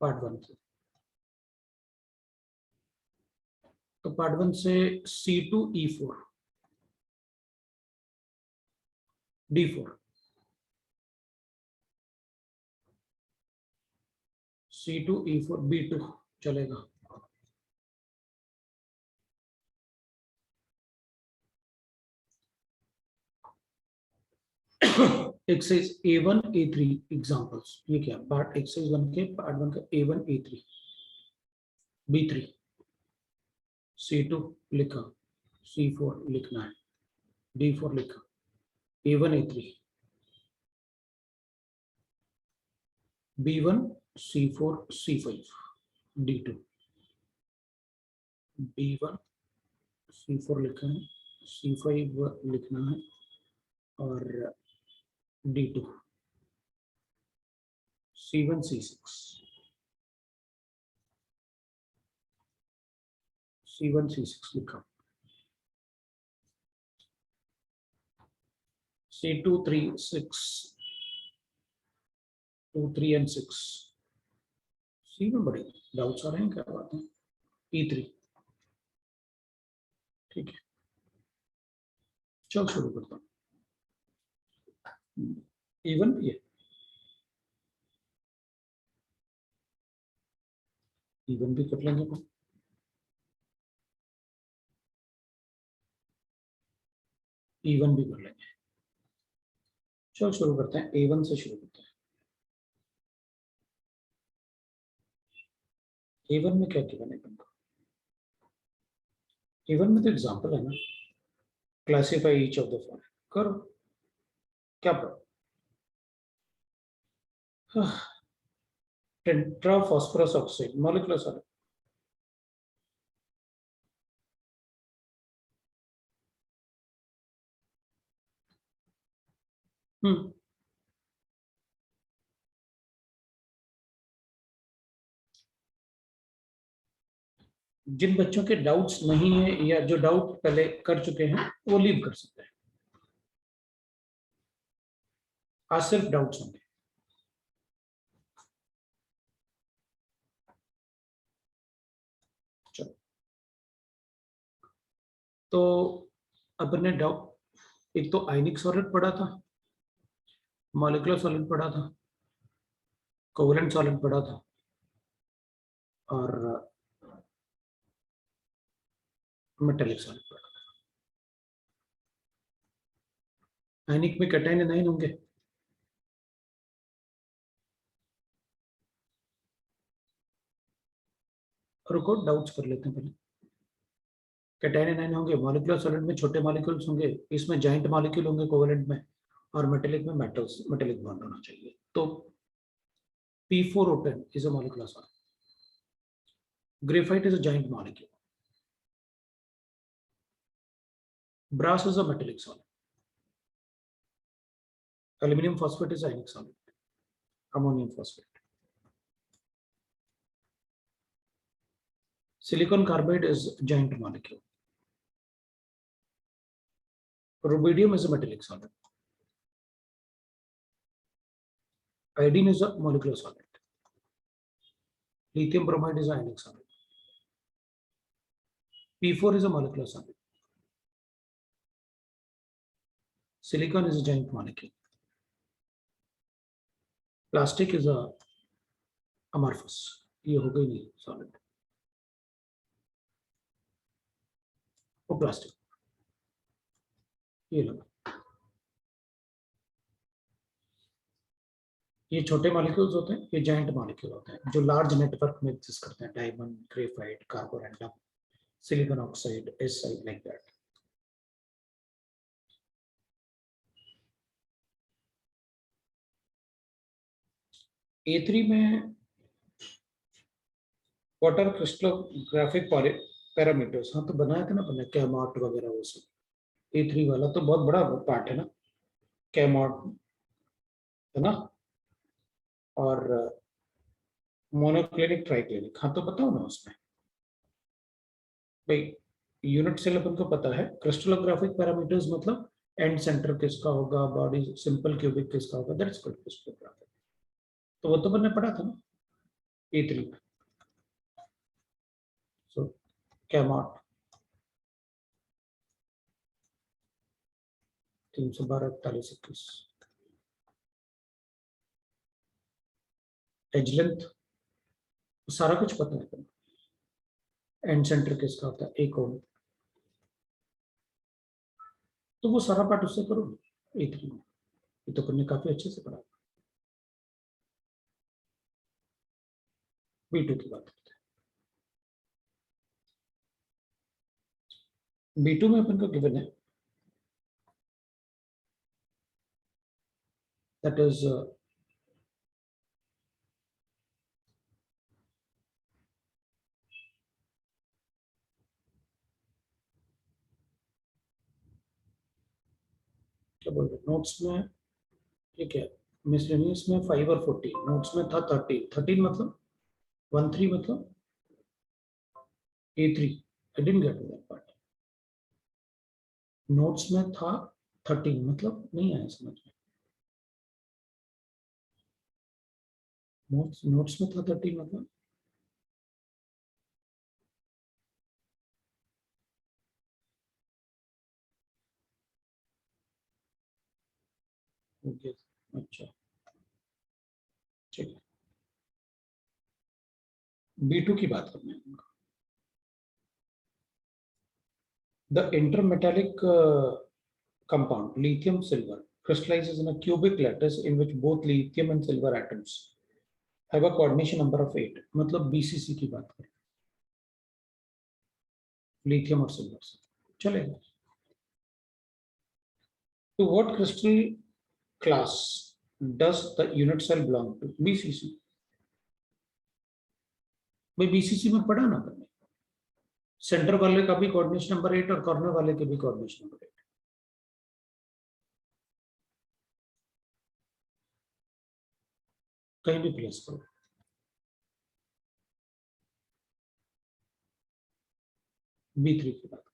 Part 1 से। तो part 1 से C2E4 D4 C2E4 B2 चलेगा। Exercise A1 A3 examples. ये क्या पार्ट एक्सरसाइज 1 के पार्ट 1 का A1 A3 B3 C2 लिखा, C4 लिखना है, D4 लिखा, A1 A3 B1 C4 C5 D2 B1 C4 लिखा है, C5 लिखना है और D2 C1 C6 C1 C6 लिखा, C2 3 6 2 3 and 6 सी में बड़े डाउट्स आ रहे हैं, क्या बात है। E3 ठीक है, चल शुरू करता हूँ। E1 भी है, E1 भी कर लेंगे अपन। E1 भी कर लेंगे। चल शुरू करते हैं, A1 से शुरू करते हैं। A1 में क्या किया अपन को? A1 में तो एग्जांपल है ना, classify each of the following करो, क्या पढ़ो? Tetra phosphorus oxide molecular solid, जिन बच्चों के डाउट्स नहीं है या जो डाउट पहले कर चुके हैं वो लीव कर सकते हैं, आज सिर्फ डाउट्स होंगे। चलो, तो अपन ने डाउट एक तो आयनिक सॉलिड पढ़ा था, मॉलिक्यूलर सॉलिड पढ़ा था, कोवेलेंट सॉलिड पढ़ा था और मेटेलिक सॉलिड पढ़ा था। आयनिक में कैटायन एनायन होंगे, रुको डाउट्स कर लेते हैं पहले। कैटायन एनायन होंगे, मॉलिक्यूलर सॉलिड में छोटे मॉलिक्यूल्स होंगे, इसमें जॉइंट मॉलिक्यूल होंगे कोवेलेंट में, और मेटेलिक में मेटेलिक बॉन्ड होना चाहिए। तो P4O10 is a molecular solid. Graphite is a giant molecule. Brass is a metallic solid. Aluminum phosphate is ionic solid. Ammonium phosphate. Silicon carbide is a giant molecule. Rubidium is a metallic solid. Iodine is a molecular solid. Lithium bromide is an ionic solid. P4 is a molecular solid. Silicon is a giant molecule. Plastic is a amorphous. ये हो गई नहीं solid. वो plastic, ये लगा। ये छोटे molecules होते हैं, ये जाइंट मॉलिक्यूल होते हैं जो लार्ज नेटवर्क में एग्जिस्ट करते हैं, diamond, graphite, Carborundum, silicon oxide, aside, like that. A3 में वाटर क्रिस्टलोग्राफिक पैरामीटर्स, हाँ तो बनाया था ना अपने कैमॉट वगैरह वो सब। A3 वाला तो बहुत बड़ा पार्ट है ना, कैमॉट है ना, और मोनोक्लिनिक ट्राइक्लिनिक, हाँ तो बताओ ना उसमें भाई। यूनिट सेल अपन को पता है, क्रिस्टलोग्राफिक पैरामीटर्स मतलब एंड सेंटर किसका होगा, बॉडी सिंपल क्यूबिक किसका होगा, दैट्स कॉल्ड क्रिस्टलोग्राफिक। तो वो तो मैंने पढ़ा था ना। A3, so कैमॉट 312 41 21, एज लेंथ सारा कुछ पता है, एंड सेंटर किसका होता है, एक ओम, तो वो सारा पार्ट उससे करो A3 में, ये तो करने काफी अच्छे से पढ़ा। B2 की बात करते हैं, B2 में अपन को गिवन है दैट इज क्या बोल रहे नोट्स में, ठीक है, मिसलेनियस में 5 और 14, नोट्स में था 13 मतलब 13 मतलब A3, I didn't get that part, notes में था 13 मतलब नहीं आया समझ में, नोट्स में था 13 मतलब ओके, अच्छा ठीक है, B2 की बात करना है। The intermetallic compound lithium silver crystallizes in a cubic lattice in which both lithium and silver atoms have a coordination number of 8, मतलब BCC की बात करें, लिथियम और सिल्वर से चलेगा। To what crystal class does the unit cell belong to? BCC, भाई BCC में पढ़ा ना करने, सेंटर वाले का भी कोऑर्डिनेशन नंबर 8 और कॉर्नर वाले के भी कोऑर्डिनेशन नंबर 8, कहीं भी प्लेस करो। B3 की बात,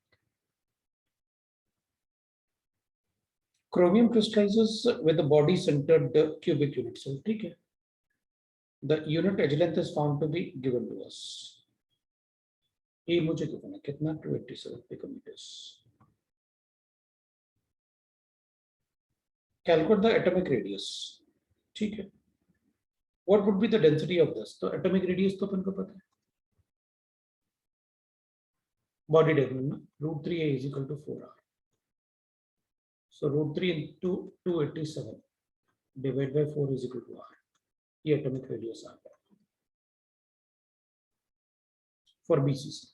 chromium crystallizes with the body centered cubic unit cell, ठीक है, the unit edge length is found to be given to us, ये मुझे गिवन है कितना 287 picometres. Calculate the atomic radius, ठीक है, what would be the density of this, तो atomic radius तो अपन को पता है, बॉडी डायग्राम में √3a is equal to 4r, so √3 into 287 divide by 4 is equal to r, ये एटॉमिक रेडियस आ गया for BCC,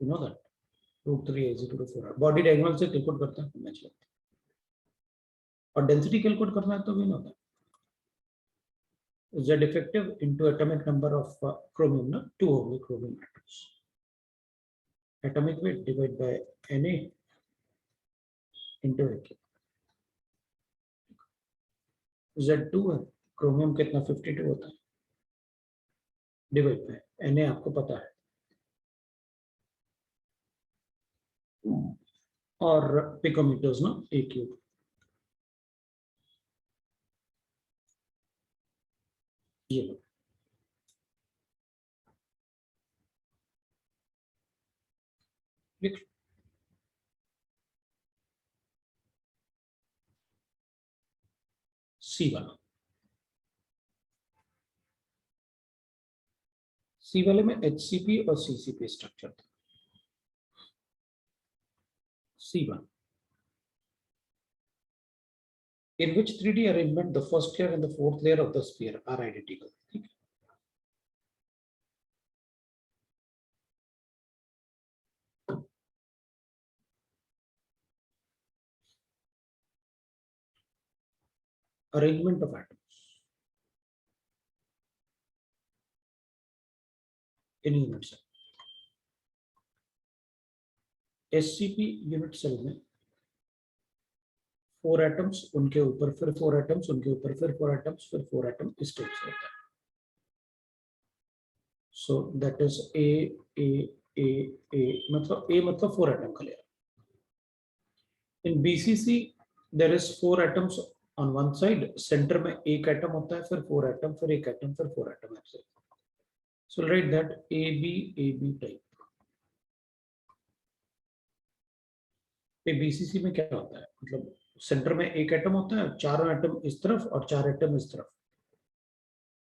you know that √3a is equal to 4r, body diagonal से कैलकुलेट करता है मैच लगता है, और डेंसिटी कैलकुलेट करना है तो भी know that Z effective into atomic number of chromium, na 2 होंगे chromium atoms, atomic weight divided by Na into AK, Z2 है, chromium कितना 52 होता है, डिवाइड बाय Na आपको पता है, और पिकोमीटर्स ना A क्यूब, ये लिख C वाला, C वाले में HCP और CCP स्ट्रक्चर था, C1 in which 3D arrangement the first layer and the fourth layer of the sphere are identical, ठीक है, arrangement of atoms in unit cell, SCP unit cell में 4 atoms, उनके ऊपर फिर 4 एटम्स, उनके ऊपर फिर 4 एटम्स, फिर 4 एटम, इस टाइप से होता है, सो दैट इज ए मतलब A मतलब 4 एटम का layer, in BCC there is 4 atoms on one side centre में एक एटम होता है, फिर 4 एटम, फिर एक एटम, फिर 4 एटम ऐसे. So write that AB type. BCC में क्या होता है, मतलब सेंटर में एक एटम होता है, चारों एटम इस तरफ और 4 एटम इस तरफ.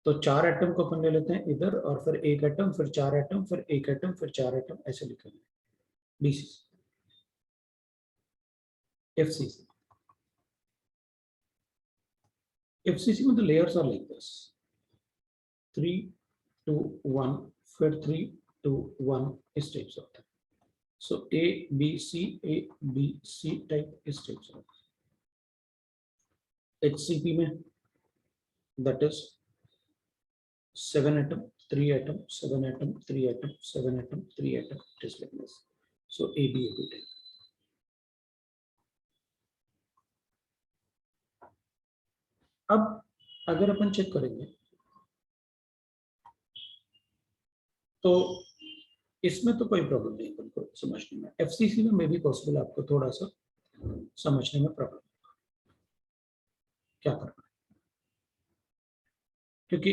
तो 4 एटम को अपन ले लेते हैं इधर, और फिर एक एटम, फिर 4 एटम, फिर एक एटम, फिर 4 एटम, ऐसे लिखेंगे बीसीसी. एफसीसी, एफसीसी में the layers are like this: 3 2 1, फिर 3 2 1, इस टाइप से होता है. So A B C type इस टाइप से होता है. HCP में that is 7 atom, 3 atom, 7 atom, 3 atom, 7 atom, 3 atom, just like this. So AB type. अब अगर अपन चेक करेंगे तो इसमें तो कोई प्रॉब्लम नहीं अपन को समझने में. एफसीसी में भी पॉसिबल आपको थोड़ा सा समझने में प्रॉब्लम. क्या करना है, क्योंकि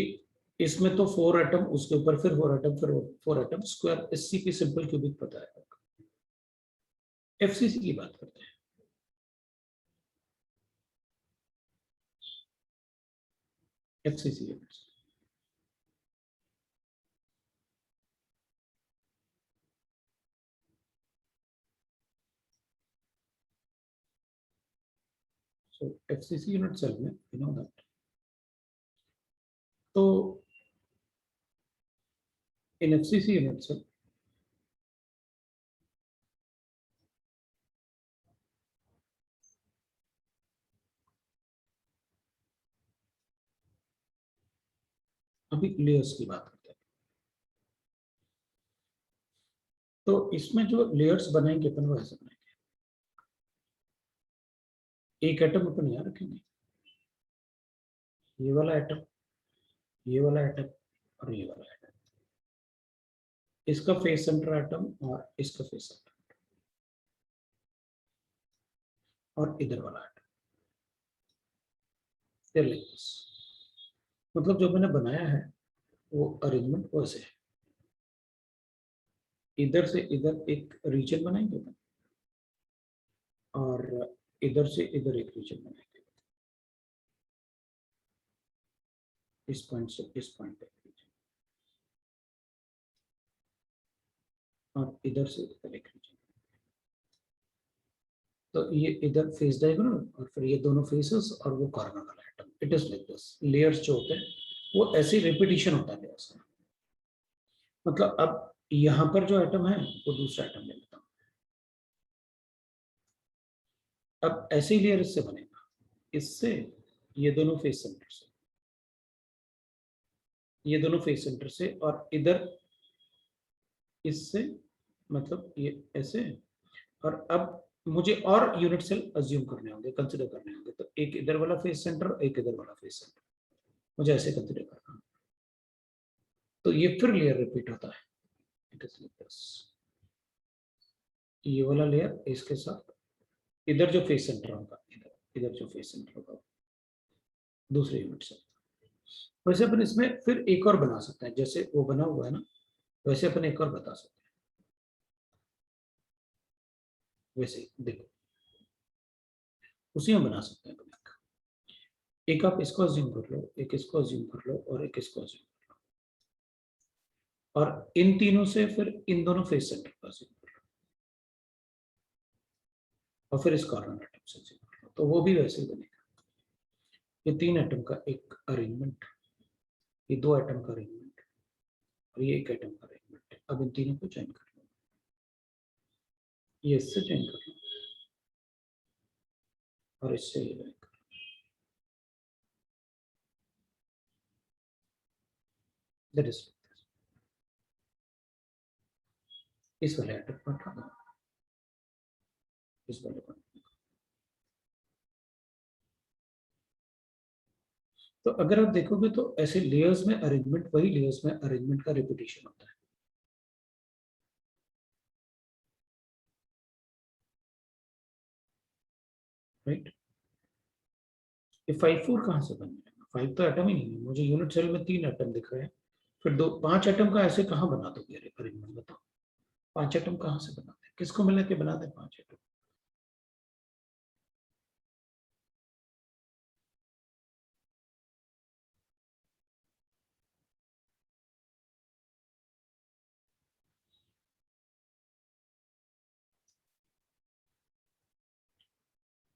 इसमें तो 4 एटम, उसके ऊपर फिर 4 एटम, फिर 4 atom, square SCP simple cubic पता है. एफसीसी की बात करते हैं. FCC so FCC unit cell में you know that. तो in FCC unit cell अभी लेयर्स की बात करते हैं. तो इसमें जो लेयर्स बनाएंगे अपन वो ऐसे बनाएंगे. एक एटम अपन यहाँ रखेंगे, ये वाला एटम, ये वाला एटम और ये वाला एटम. इसका फेस सेंटर एटम और इसका फेस सेंटर और इधर वाला एटम. मतलब जो मैंने बनाया है वो अरेंजमेंट वैसे है. इधर से इधर एक रीजन बनाएंगे और इधर से इधर एक रीजन बनाएंगे. इस पॉइंट से इस पॉइंट तक रीजन, और इधर से इधर एक रीजन. तो ये इधर फेस डायगोनल और फिर ये दोनों फेसेस और वो कॉर्नर वाला atom. It is like this. Layers जो होते हैं वो ऐसे रिपीटिशन होता है लेयर्स का. मतलब अब यहाँ पर जो एटम है वो दूसरा एटम ले लेता हूँ. अब ऐसे ही लेयर इससे बनेगा, इससे ये दोनों फेस सेंटर से, ये दोनों फेस सेंटर से, और इधर इससे, मतलब ये ऐसे. और अब मुझे और यूनिट सेल अज्यूम करने होंगे, कंसिडर करने होंगे. तो एक इधर वाला फेस सेंटर, एक इधर वाला फेस सेंटर, मुझे ऐसे कंसिडर करना है. तो ये फिर लेयर रिपीट होता है. It is like this. ये वाला लेयर इसके साथ, इधर जो फेस सेंटर होगा, इधर इधर जो फेस सेंटर होगा दूसरे यूनिट सेल. वैसे अपन इसमें फिर एक और बना सकते हैं, जैसे वो बना हुआ है ना, वैसे अपन एक और बता सकते हैं. वैसे देखो, उसी में बना सकते हैं अपन. एक आप इसको अज्यूम कर लो, एक इसको अज्यूम कर लो, और एक इसको अज्यूम कर लो, और इन तीनों से फिर इन दोनों फेस सेंटर को अज्यूम कर लो, और फिर इस कॉर्नर एटम से अज्यूम कर लो. तो वो भी वैसे ही बनेगा. ये 3 एटम का एक अरेंजमेंट, ये 2 एटम का अरेंजमेंट, और ये एक एटम का अरेंजमेंट. अब इन तीनों को ज्वाइन कर लो, ये इससे ज्वाइन कर लो और इससे ये ज्वाइन कर लो. दैट इज इस वाले एटम को हटा दो, इस वाले को. तो अगर आप देखोगे तो ऐसे लेयर्स में अरेंजमेंट, वही लेयर्स में अरेंजमेंट का रिपीटेशन होता है. राइट. ये 5 4 कहाँ से बन जाएगा? 5 तो एटम ही नहीं है, मुझे यूनिट सेल में 3 एटम दिख रहे हैं, फिर 5 एटम का ऐसे कहाँ बना दोगे अरेंजमेंट, बताओ 5 एटम कहाँ से बनाते हैं, किसको मिला के बनाते हैं 5 एटम?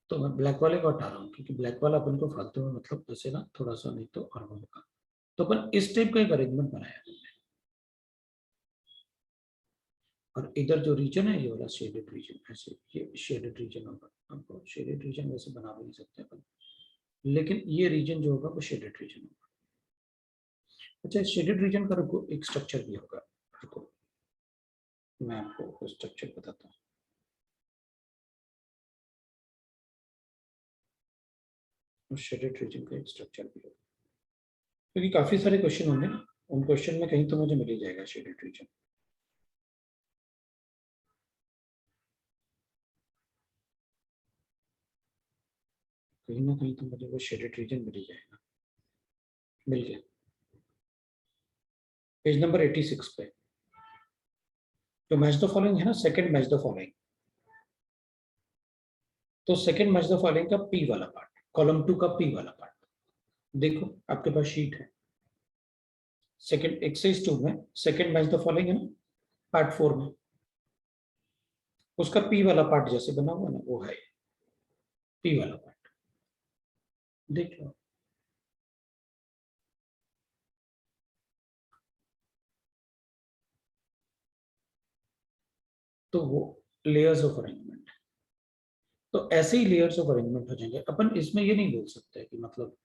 तो मैं ब्लैक वाले को हटा रहा हूँ, क्योंकि ब्लैक वाला अपन को फालतू में मतलब ऐसे ना थोड़ा सा नहीं तो और होगा। तो अपन इस टाइप का एक अरेंजमेंट बनाया है, और इधर जो रीजन है ये वाला शेडेड रीजन, ऐसे ये शेडेड रीजन होगा। आपको शेडेड रीजन वैसे बना भी नहीं सकते अपन, लेकिन ये रीजन जो होगा वो शेडेड रीजन होगा। अच्छा, शेडेड रीजन का रुको एक स्ट्रक्चर भी होगा, रुको मैं आपको स्ट्रक्चर बताता हूँ। शेडेड रीजन का एक स्ट्रक्चर भी होगा, क्योंकि काफी सारे क्वेश्चन होंगे ना, उन क्वेश्चन में कहीं तो मुझे मिल ही जाएगा शेडेड रीजन। कहीं ना कहीं तो मुझे वो शेडेड रीजन मिल ही जाएगा। मिल गया, पेज नंबर 86 पे। तो मैच द फॉलोइंग है ना, सेकंड मैच द फॉलोइंग। तो सेकंड मैच द फॉलोइंग का पी वाला पार्ट, कॉलम 2 का पी वाला पार्ट, देखो आपके पास शीट है। सेकंड एक्सरसाइज 2 में सेकंड मैच द फॉलोइंग है ना, पार्ट 4 में उसका पी वाला पार्ट जैसे बना हुआ ना, वो है पी वाला पार्ट, देख लो। तो वो लेयर्स ऑफ अरेंजमेंट, तो ऐसे ही लेयर्स ऑफ अरेंजमेंट हो जाएंगे। अपन इसमें ये नहीं बोल सकते कि मतलब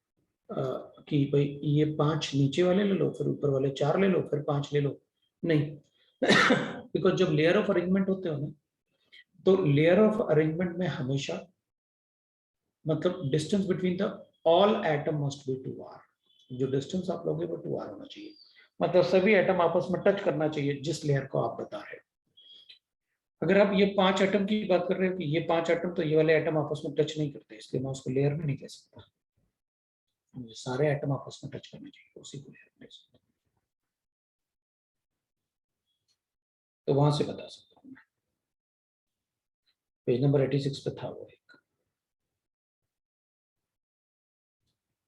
कि भाई ये 5 नीचे वाले ले लो, फिर ऊपर वाले 4 ले लो, फिर 5 ले लो, नहीं। बिकॉज जब लेयर ऑफ अरेंजमेंट होते हो ना, तो लेयर ऑफ अरेंजमेंट में हमेशा मतलब distance between the all atom must be 2r। जो डिस्टेंस आप लोगे वो 2r होना चाहिए, मतलब सभी एटम आपस में टच करना चाहिए जिस लेयर को आप बता रहे हो। अगर आप ये 5 एटम की बात कर रहे हो कि ये 5 एटम तो ये वाले एटम आपस में टच नहीं करते, इसलिए मैं उसको लेयर में नहीं कह सकता। मुझे सारे एटम आपस में टच करने चाहिए, उसी को लेयर में सकता, तो वहां से बता सकता हूँ मैं। पेज नंबर 86 पे था वो एक,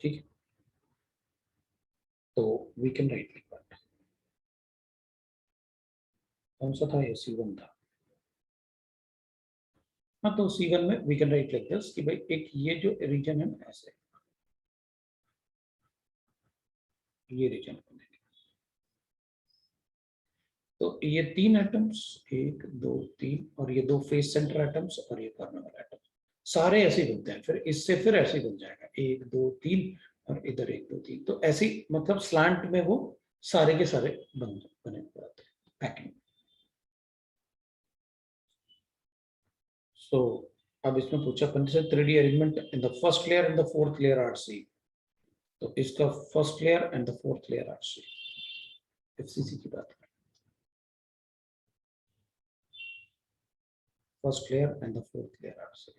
ठीक है। तो we can write like that, कौन सा था ये, C1 था। हाँ, तो C1 में we can write like this कि भाई एक ये जो रीजन है ना, ऐसे ये रीजन है, तो ये 3 एटम्स, 1 2 3, और ये 2 फेस सेंटर एटम्स और ये कॉर्नर एटम, सारे ऐसे ही बनते हैं। फिर इससे फिर ऐसे ही बन जाएगा 1 2 3, और इधर 1 2 3, तो ऐसे ही मतलब स्लांट में वो सारे के सारे बने हुए आते हैं पैकिंग। सो अब इसमें पूछा अपन से 3D arrangement in the first layer and the fourth layer are C. तो इसका first layer and the fourth layer are C, FCC की बात करें, first layer and the fourth layer are C.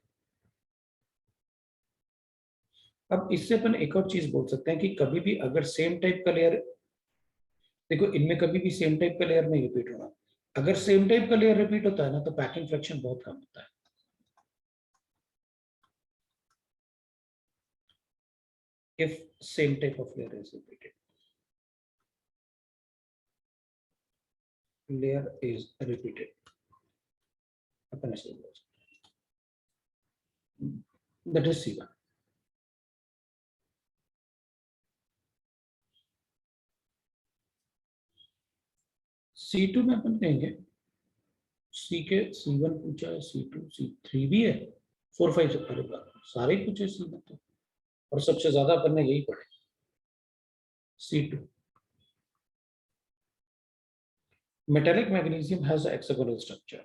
अब इससे अपन एक और चीज बोल सकते हैं कि कभी भी अगर सेम टाइप का लेयर, देखो इनमें कभी भी सेम टाइप का लेयर नहीं रिपीट होना। अगर सेम टाइप का लेयर रिपीट होता है ना, तो पैकिंग फ्रैक्शन बहुत कम होता है। If same type of layer is repeated, layer is repeated, अपन ऐसे बोल सकते, दैट इज C1। C2 में अपन कहेंगे सी के C1 पूछा है, C2 C3 भी है, 4 5, अरे सारे ही पूछे C में तो, और सबसे ज्यादा अपन ने यही पढ़े C2। metallic magnesium has a hexagonal structure,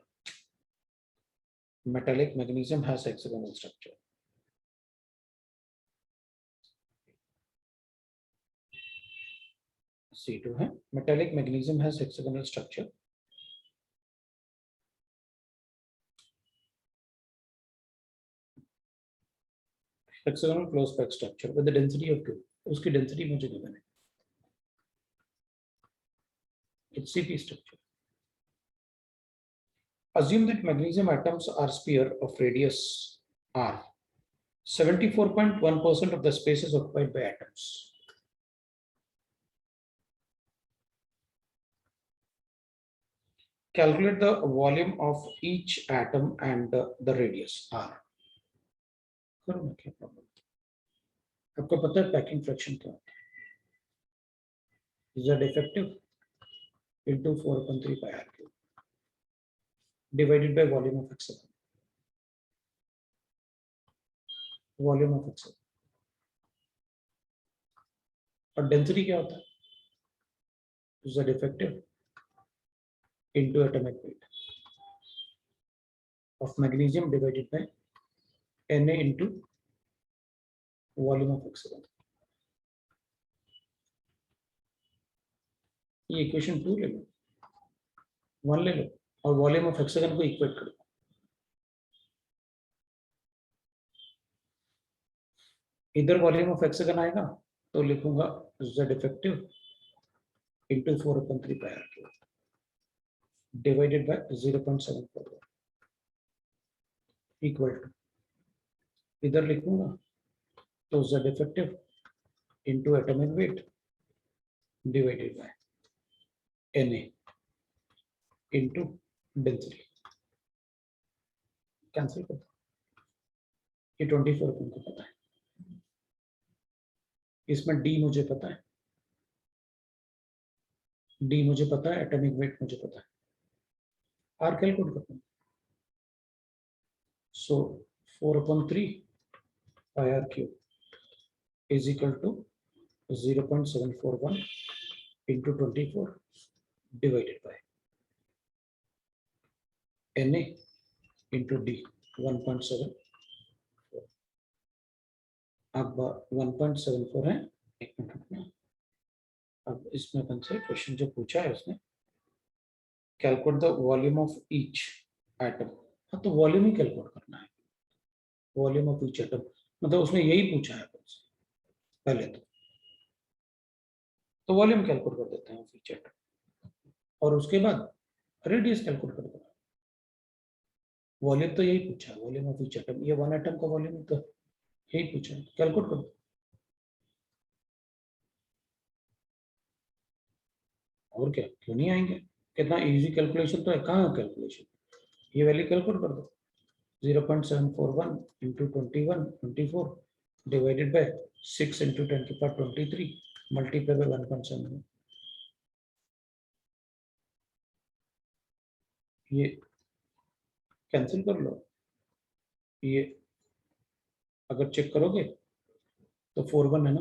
metallic magnesium has hexagonal structure। C2 है, metallic magnesium has hexagonal structure। Hexagonal close pack structure with the density of 2, उसकी डेंसिटी मुझे गिवन है, HCP structure. Assume that magnesium atoms are sphere of radius r. 74.1% of the space is occupied by atoms. Calculate the volume of each atom and the radius r. करो ना, क्या problem? आपको पता है packing fraction क्या होता है? Z effective into 4.3 pi r cube divided by volume of hexagon. Volume of hexagon. और डेंसिटी क्या होता है? Z effective into atomic weight of magnesium divided by Na into volume of hexagon. ये equation 2 ले लो, 1 ले लो और वॉल्यूम ऑफ हेक्सागन को equate कर दो। इधर वॉल्यूम ऑफ हेक्सागन आएगा तो लिखूंगा Z effective into 4/3 pi r cube divided by 0.741 equal to, इधर लिखूंगा तो Z effective into atomic weight divided by Na into density, cancel कर दो। ये 24 को पता है, इसमें D मुझे पता है, D मुझे पता है, एटॉमिक वेट मुझे पता है, R कैलकुलेट करता हूँ। सो 4/3 pi r cube is equal to 0.741 into 24 divided by Na into D 1.7, अब 1.74 है। एक मिनट में, अब इसमें अपन से क्वेश्चन जो पूछा है उसने, calculate the volume of each atom. हाँ, तो वॉल्यूम ही कैलकुलेट करना है, वॉल्यूम ऑफ ईच एटम, मतलब उसने यही पूछा है पहले तो वॉल्यूम कैलकुलेट कर देते हैं ईच एटम, और उसके बाद रेडियस कैलकुलेट कर देना। वॉल्यूम तो यही पूछा है, वॉल्यूम ऑफ ईच एटम, ये वन एटम का वॉल्यूम तो यही पूछा है, कैलकुलेट कर दो। और क्या, क्यों नहीं आएंगे? कितना इजी कैलकुलेशन तो है, कहाँ है कैलकुलेशन? ये वैल्यू कैलकुलेट कर दो, 0.741 into 24 divided by 6 into 10 to the power 23 multiplied by 1.7। ये कैंसिल कर लो, ये अगर चेक करोगे तो 41 है ना,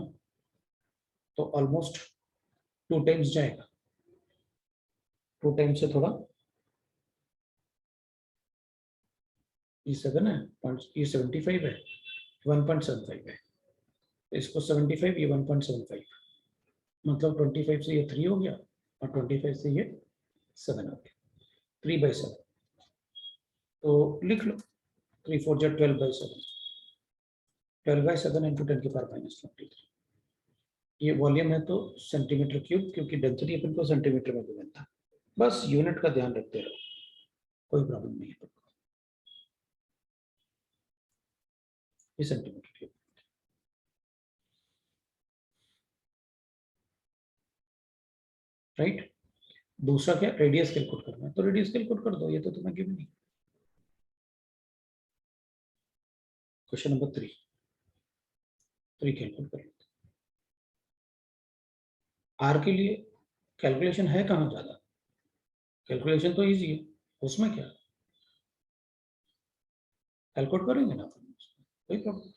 तो ऑलमोस्ट 2 टाइम्स जाएगा, 2 टाइम्स से थोड़ा, ये 7 है, ये 75 है, 1.75 है, इसको 75, ये 1.75, मतलब 25 से ये 3 हो गया और 25 से ये 7 हो गया, 3/7। तो लिख लो 3 4 जा 12/7, 12/7 into 10 की पावर -23। ये वॉल्यूम है तो सेंटीमीटर क्यूब, क्योंकि डेंसिटी अपन को सेंटीमीटर में गिवन था, बस यूनिट का ध्यान रखते रहो, कोई प्रॉब्लम नहीं है। ये सेंटीमीटर क्यूब, राइट। दूसरा क्या, रेडियस कैलकुलेट करना है, तो रेडियस कैलकुलेट कर दो, ये तो तुम्हें गिवन नहीं। क्वेश्चन नंबर 3 कैलकुलेट कर लो। आर के लिए कैलकुलेशन है कहाँ ज्यादा, कैलकुलेशन तो इजी है, उसमें क्या कैलकुलेट करेंगे ना, कोई प्रॉब्लम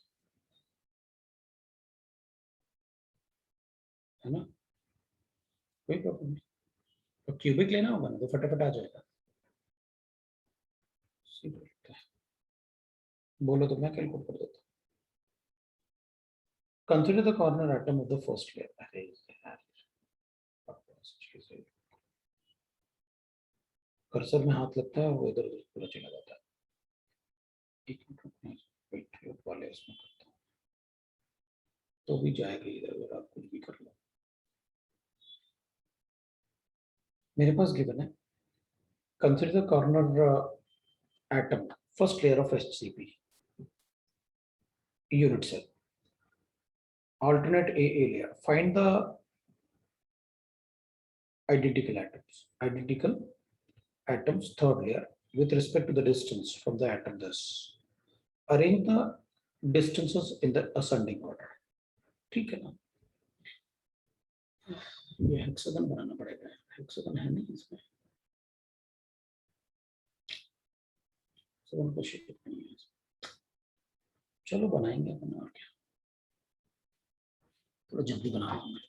है ना, कोई प्रॉब्लम नहीं। तो क्यूबिक लेना होगा ना, तो फटाफट आ जाएगा। बोलो तो मैं कैलकुलेट कर देता हूँ। Consider the corner atom of the first layer. Cursor में हाथ लगता है, वो इधर उधर पूरा चला जाता है। एक मिनट वाले उसमें करता हूँ। तो भी जाएगा इधर उधर, आप कुछ भी कर लो। मेरे पास गिवन है, consider the corner atom first layer of HCP unit cell, alternate AA layer, find the identical atoms third layer with respect to the distance from the atom. Thus arrange the distances in the ascending order. ठीक है ना, ये hexagon बनाना पड़ेगा, hexagon है नहीं इसमें, hexagon का shape नहीं है इसमें। चलो बनाएंगे अपन, और क्या, थोड़ा जल्दी बना लूंगा।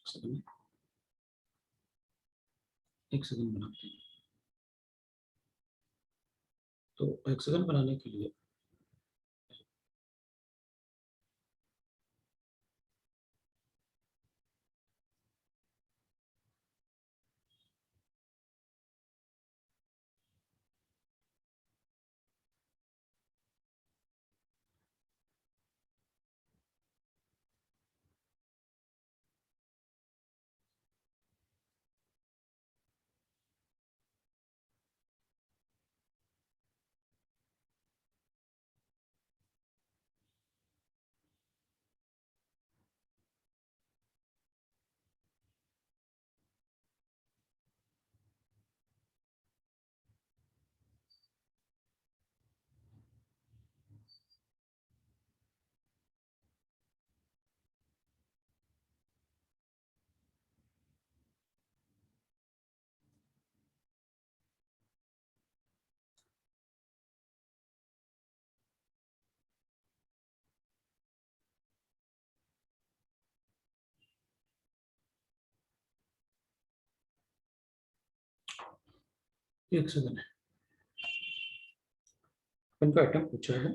हेक्सागन बनाते हैं, तो हेक्सागन बनाने के लिए हेक्सागन है, अपन का एटम पूछा है,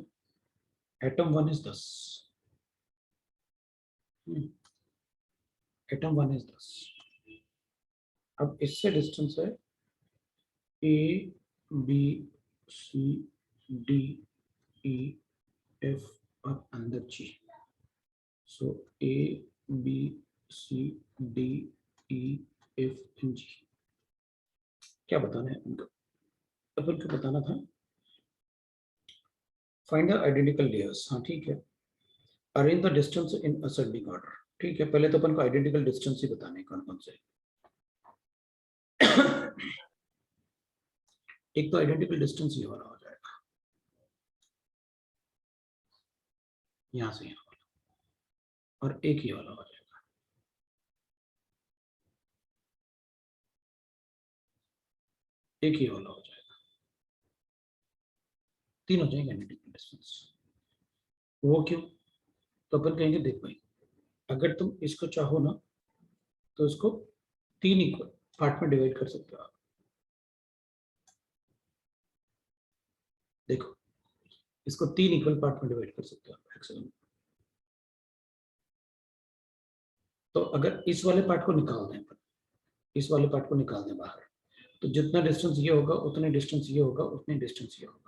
एटम 1 इज 10, एटम 1 इज 10। अब इससे डिस्टेंस है A B C D E F और अंदर G। So A B C D E F and G क्या बताना है उनको, अपन को बताना था फाइंड द आइडेंटिकल लेयर्स। हाँ ठीक है, arrange the distance in ascending order. ठीक है, पहले तो अपन को आइडेंटिकल डिस्टेंस ही बताने कौन कौन से। एक तो आइडेंटिकल डिस्टेंस ये वाला हो जाएगा, यहाँ से यहाँ वाला, और एक ही वाला हो जाएगा, एक ही वाला हो जाएगा, तीन हो जाएंगे आइडेंटिकल डिस्टेंस। वो क्यों, तो अपन कहेंगे देख भाई, अगर तुम इसको चाहो ना तो इसको तीन इक्वल पार्ट में डिवाइड कर सकते हो आप। देखो, इसको तीन इक्वल पार्ट में डिवाइड कर सकते हो आप हेक्सागन। तो अगर इस वाले पार्ट को निकाल दें, इस वाले पार्ट को निकाल दें बाहर, तो जितना डिस्टेंस ये होगा उतने डिस्टेंस ये होगा, उतने डिस्टेंस ये होगा।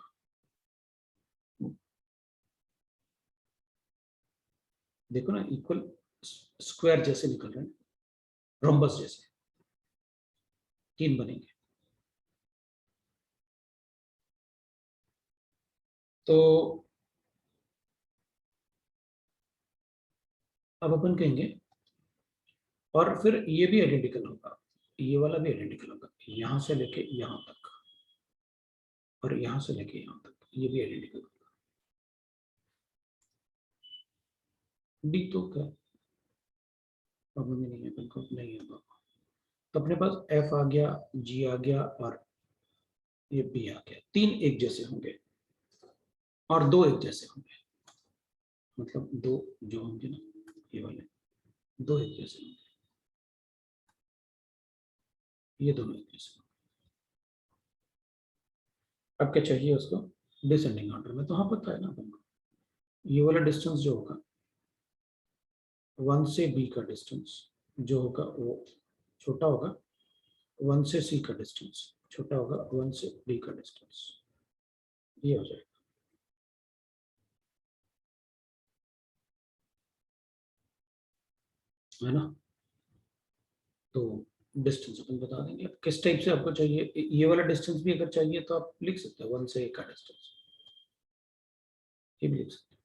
देखो ना, इक्वल स्क्वायर जैसे निकल रहे हैं, रोम्बस जैसे, तीन बनेंगे। तो अब अपन कहेंगे, और फिर ये भी आइडेंटिकल होगा, ये वाला भी आइडेंटिकल होगा, यहां से लेके यहां तक, और यहां से लेके यहां तक, ये भी आइडेंटिकल होगा। डी तो क्या प्रॉब्लम ही नहीं है, बिल्कुल नहीं होगा। तो अपने पास एफ आ गया, जी आ गया, और ये बी आ गया, तीन एक जैसे होंगे और दो एक जैसे होंगे, मतलब दो जो होंगे ना ये वाले, दो एक जैसे होंगे, ये दोनों एक जैसे होंगे। अब क्या चाहिए उसको, डिसेंडिंग ऑर्डर में, तो हाँ पता है ना अपन को, ये वाला डिस्टेंस जो होगा 1 से बी का डिस्टेंस जो होगा वो छोटा होगा 1 से सी का डिस्टेंस, छोटा होगा 1 से डी का डिस्टेंस, ये हो जाएगा। है ना। तो डिस्टेंस अपन बता देंगे अब किस टाइप से आपको चाहिए। ये वाला डिस्टेंस भी अगर चाहिए तो आप लिख सकते हैं 1 से 1 का डिस्टेंस, ये भी लिख सकते हैं।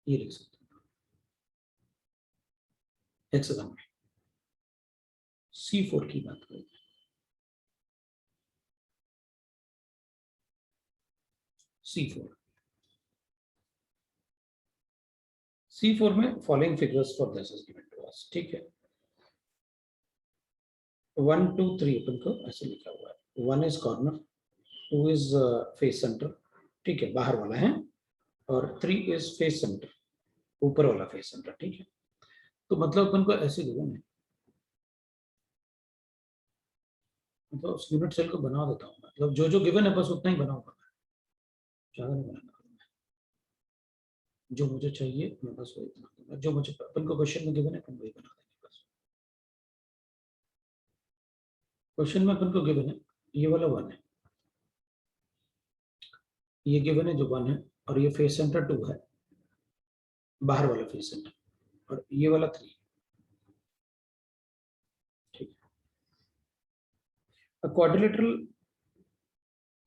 ये लिख सकते हैं हेक्सागन में। C4 की बात करें, C4 C4 में following figures for this is given to us, ठीक है। 1 2 3 अपन को ऐसे लिखा हुआ है, 1 is corner, 2 is face centre, ठीक है, बाहर वाला है, और 3 इज फेस सेंटर, ऊपर वाला फेस सेंटर, ठीक है। तो मतलब अपन को ऐसे गिवन है, मतलब उस यूनिट सेल को बना देता हूँ, मतलब जो जो गिवन है बस उतना ही बनाऊंगा, ज्यादा नहीं बनाना। जो मुझे चाहिए मैं बस वही बना दूंगा, जो मुझे अपन को क्वेश्चन में गिवन है अपन वही बना देंगे बस। क्वेश्चन में अपन को गिवन है ये वाला 1 है, ये गिवन है जो 1 है, और ये फेस सेंटर 2 है, बाहर वाला फेस सेंटर, और ये वाला 3, ठीक है। A quadrilateral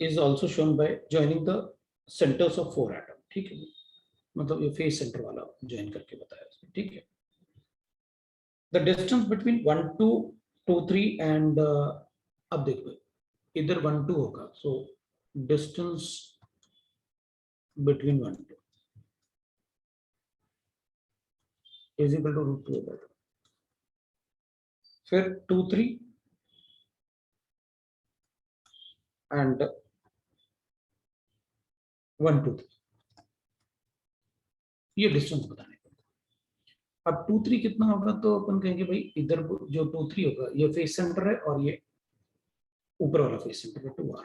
is also shown by joining the centers of 4 atom, ठीक है, मतलब ये फेस सेंटर वाला ज्वाइन करके बताया उसने, ठीक है। द डिस्टेंस बिटवीन 1 2 2 3 एंड अब देखो इधर 1 2 होगा, so distance between 1 2 is equal to √2/2, फिर 2 3 एंड 1 2 3, ये डिस्टेंस बताने को। अब 2 3 कितना होगा, तो अपन कहेंगे भाई इधर जो 2 3 होगा ये फेस सेंटर है, और ये ऊपर वाला फेस सेंटर है 2R,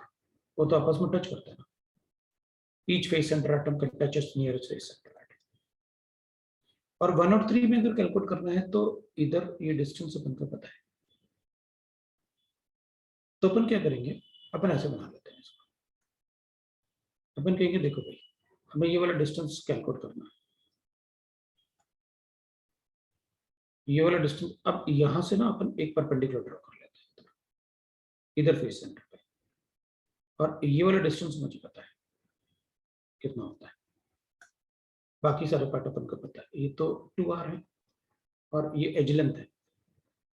वो तो आपस में टच करते हैं ना, each face center atom can touch its nearest face center atom। और 1 और 3 में अगर कैलकुलेट करना है तो इधर ये डिस्टेंस अपन को पता है, तो अपन क्या करेंगे, अपन ऐसे बना लेते हैं इसको। अपन कहेंगे देखो भाई हमें ये वाला डिस्टेंस कैलकुलेट करना है, ये वाला डिस्टेंस, अब यहां से ना अपन एक परपेंडिकुलर ड्रॉ कर लेते हैं इधर फेस सेंटर पे, और ये वाला डिस्टेंस मुझे पता है कितना होता है, बाकी सारे पार्ट अपन को पता है। ये तो 2R है और ये एज लेंथ है,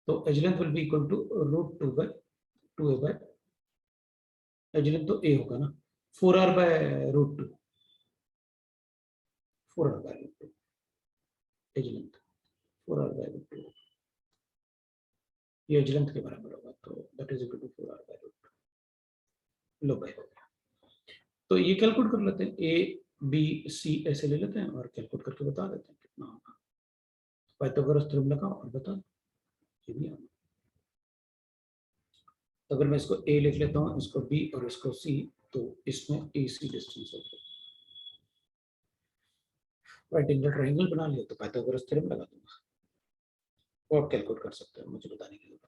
तो edge length will be equal to √2/2A, edge length तो ए होगा ना, 4R/√2, 4R/√2 as length, 4R/√2 ये एज लेंथ के बराबर होगा, तो that is equal to 4R/√2। लो भाई हो गया, तो ये कैलकुलेट कर लेते हैं, ए बी सी ऐसे ले लेते हैं और कैलकुलेट करके बता देते हैं कितना होगा। पाइथागोरस थ्योरम लगाओ और बता दो, ये भी होगा। तो अगर मैं इसको ए लिख लेता हूँ, इसको बी और इसको सी, तो इसमें ए सी डिस्टेंस होगा। राइट एंगल ट्रायंगल बना लिया तो पाइथागोरस थ्योरम लगा दूंगा, वो आप कैलकुलेट कर सकते हो, मुझे बताने की जरूरत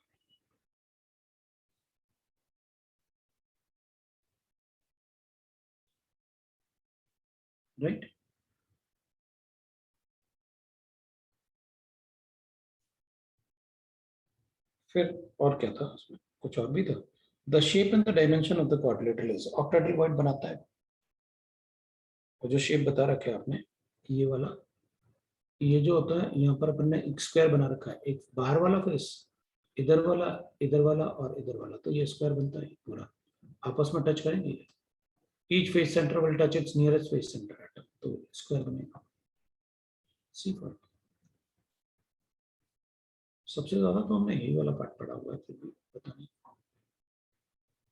नहीं, राइट। फिर और क्या था उसमें, कुछ और भी था। The shape and the dimension of the quadrilateral is octahedroid बनाता है, और जो शेप बता रखा है आपने ये वाला, ये जो होता है यहाँ पर अपन ने एक स्क्वायर बना रखा है, एक बाहर वाला फेस, इधर वाला, इधर वाला और इधर वाला, तो ये स्क्वायर बनता है पूरा, आपस में टच करेंगे, each face centre will touch it's nearest face centre atom, तो स्क्वायर बनेगा। C4 सबसे ज्यादा तो हमने यही वाला पार्ट पढ़ा हुआ है, फिर भी पता नहीं।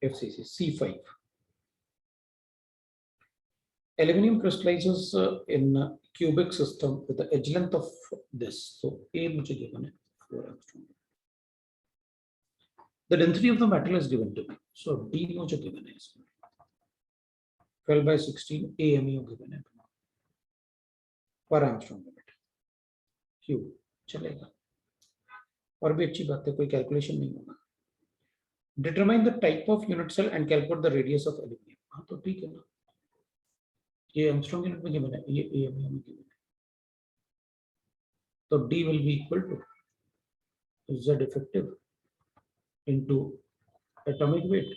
FCC C5 aluminum crystallizes in a cubic system with the edge length of this, so A मुझे given है 4 angstrom, the density of the metal is given to me, so D मुझे given है इसमें 12/16 AMU given है पर angstrom limit, Q चलेगा, और भी अच्छी बात है, कोई कैलकुलेशन नहीं होगा। Determine the type of unit cell and calculate the radius of aluminium, हाँ तो ठीक है ना, ये एंगस्ट्रॉम यूनिट में गिवन है, ये एएमयू में गिवन है। तो D will be equal to Z effective into atomic weight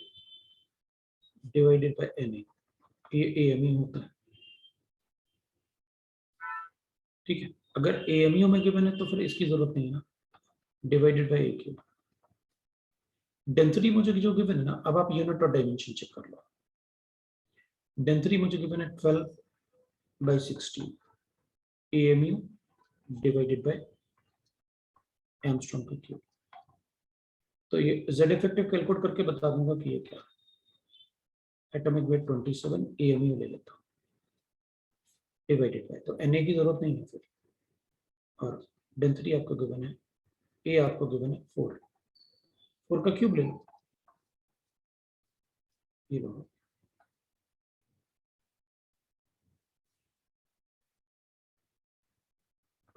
divided by Na। ये AMU होता है, ठीक है। अगर AMU में गिवन है तो फिर इसकी जरूरत नहीं है ना, डिवाइडेड बाय AQ। डेंसिटी मुझे जो गिवन है ना, अब आप यूनिट और डायमेंशन चेक कर लो। डेंसिटी मुझे गिवन है 12/16 AMU डिवाइडेड बाय एंगस्ट्रॉम का क्यूब। तो ये Z इफेक्टिव कैलकुलेट करके बता दूंगा कि ये क्या है। एटॉमिक वेट 27, AMU ले लेता हूँ डिवाइडेड बाय, तो Na की जरूरत नहीं है फिर, और डेंसिटी आपको गिवन है, A आपको गिवन है 4, 4 का क्यूब ले लो, ये लो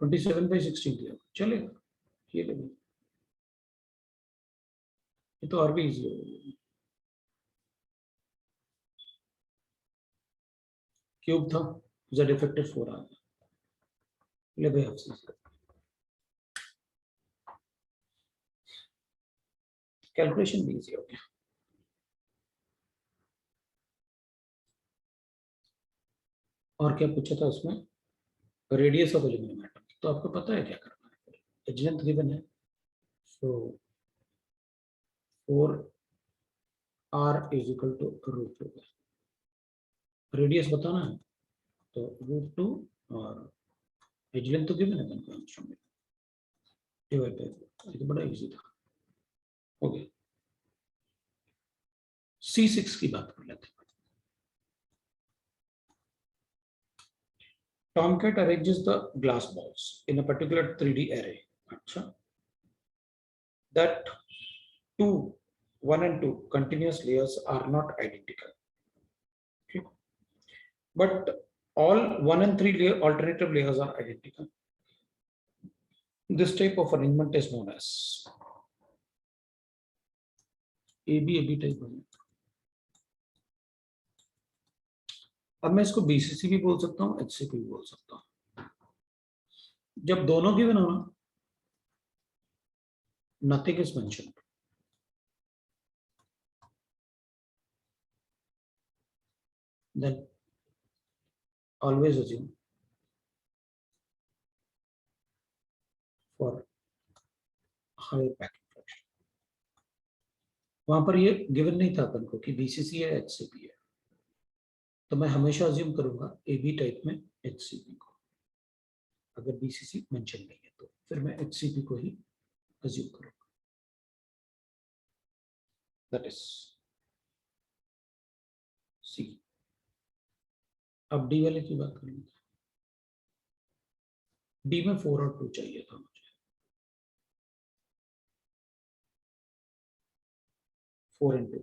27/16 दिया, चलेगा, ये ले लो। ये तो और भी इजी हो गया, क्यूब था, Z इफेक्टिव 4 आ गया, ले भाई आपसे कैलकुलेशन भी इजी हो गया। और क्या पूछा था उसमें, रेडियस ऑफ एल्यूमिनियम एटम, तो आपको पता है क्या करना है, एज गिवन है, so 4r is equal to √2, radius बताना है तो √2 और एज लेंथ तो गिवन है एंगस्ट्रॉम में, डिवाइड बाय 4, ये तो बड़ा इजी था, हो गया। C6 की बात कर लेते हैं। Tomcat arranges the glass balls in a particular 3D array. अच्छा, that 2, 1 and 2 continuous layers are not identical. Okay. But all 1 and 3 layer alternative layers are identical. This type of arrangement is known as AB type. अब मैं इसको BCC भी बोल सकता हूँ, HCP भी बोल सकता हूँ। जब दोनों गिवन हो ना, nothing is mentioned. Then always assume for higher packing fraction. वहां पर ये गिवन नहीं था अपन को कि BCC है HCP है, तो मैं हमेशा अज्यूम करूंगा AB टाइप में HCP को। अगर BCC मेंशन नहीं है तो फिर मैं HCP को ही अज्यूम करूंगा। That is C। अब D वाले की बात करेंगे। D में 4 और 2 चाहिए था मुझे, 4 and 2,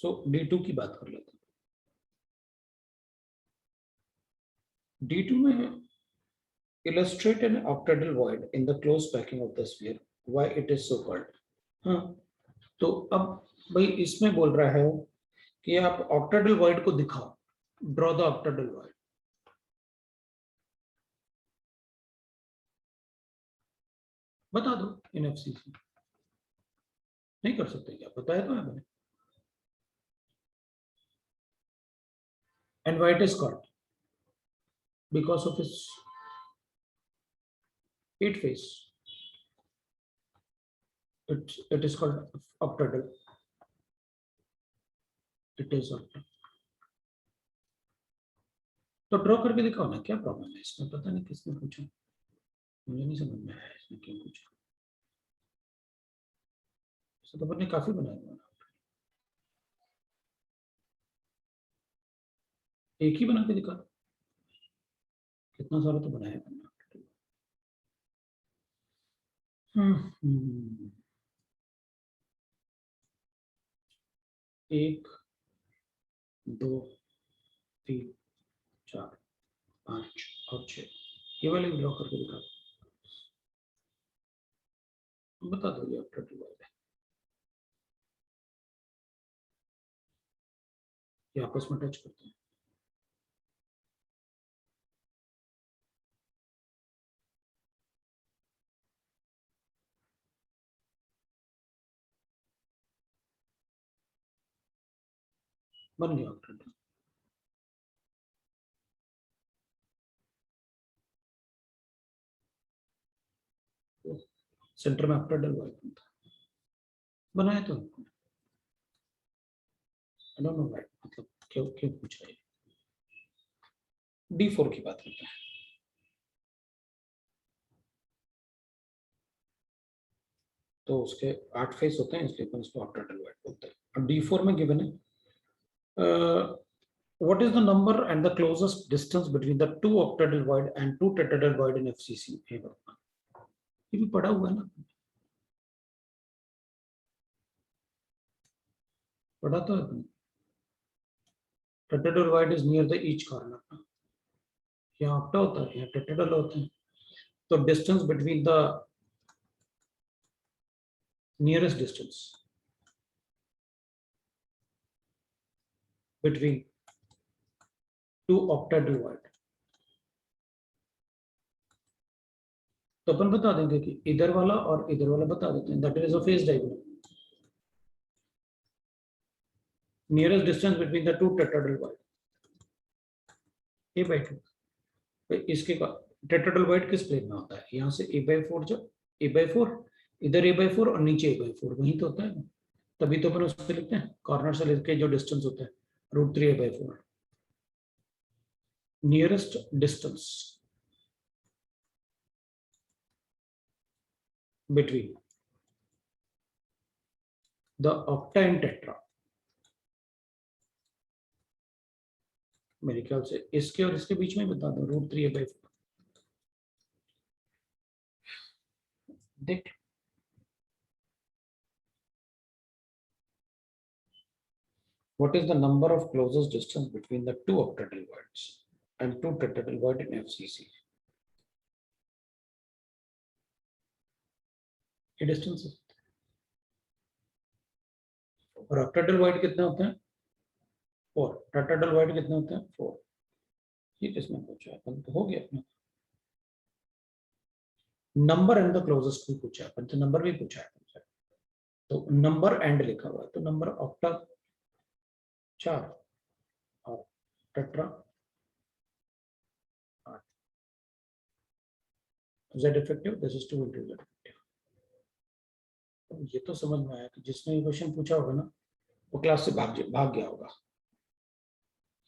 सो D2 की बात कर लेते हैं। D2 में illustrate an octahedral void in the closed packing of the sphere, why it is so called। हाँ, तो अब भाई इसमें बोल रहा है कि आप octahedral void को दिखाओ, ड्रॉ द octahedral void। बता दो इन FCC, नहीं कर सकते क्या, बताया तो है मैंने। And why it is called, because of its 8 phase, it is called octahedral, it is octahedral। तो ड्रॉ करके दिखाओ ना, क्या प्रॉब्लम है इसमें, पता नहीं किसने पूछा, मुझे नहीं समझ में आया इसने क्यों पूछा, इसे तो मैंने काफी बनाया हुआ, एक ही बना के दिखा, कितना सारा तो बनाया मैंने। 1, 2, 3, 4, 5 और 6, ये वाले ड्रॉ करके दिखा, बता दो ये ऑक्टेट वाले, ये आपस में टच करते हैं। बन गया ऑक्टेड्रल। सेंटर में ऑक्टेड्रल वाइड बनता है, बनाया तो आई डोंट नो व्हाई, मतलब क्यों क्यों पूछ रहे हैं। D4 की बात करते हैं। तो उसके 8 फेस होते हैं, इसलिए अपन इसको ऑक्टेड्रल वाइड बोलते हैं। और D4 में गिवन है what is the number and the closest distance between the two octahedral void and two tetrahedral void in FCC? ये भी पढ़ा हुआ है ना, पढ़ा तो है। tetrahedral void is near the each corner, यहाँ ऑक्टा होता है, यहाँ टेट्राहेड्रल होते हैं। तो distance between the nearest distance between two octahedral void, तो अपन बता देंगे कि इधर वाला और इधर वाला बता देते हैं, that is a phase diagram. Nearest distance between the two tetrahedral void, a by 2। तो इसके का टेट्राहेड्रल void किस प्लेन में होता है, यहाँ से a/4, जब a/4, इधर a/4 और नीचे a/4, वहीं तो होता है। तभी तो अपन उससे लिखते हैं, कॉर्नर से लेके जो डिस्टेंस होता है √3 a/4। Nearest distance between the octa and tetra, मेरे ख्याल से इसके और इसके बीच में बता दो, √3 a/4। देख what is the number of closest distance between the two octahedral voids and two tetrahedral void in FCC? ये डिस्टेंस है। और octahedral void कितने होते हैं? 4। tetrahedral void कितने होते हैं? 4। ये किसमें पूछा है अपन, तो हो गया अपना। नंबर एंड द क्लोजेस्ट भी पूछा है अपन, तो नंबर भी पूछा है अपन से। तो नंबर एंड लिखा हुआ है, तो नंबर ऑक्टा 4 और tetra 8। Z effective, this is 2 into Z effective। तो ये तो समझ में आया कि जिसने ये क्वेश्चन पूछा होगा ना, वो क्लास से भाग गया होगा,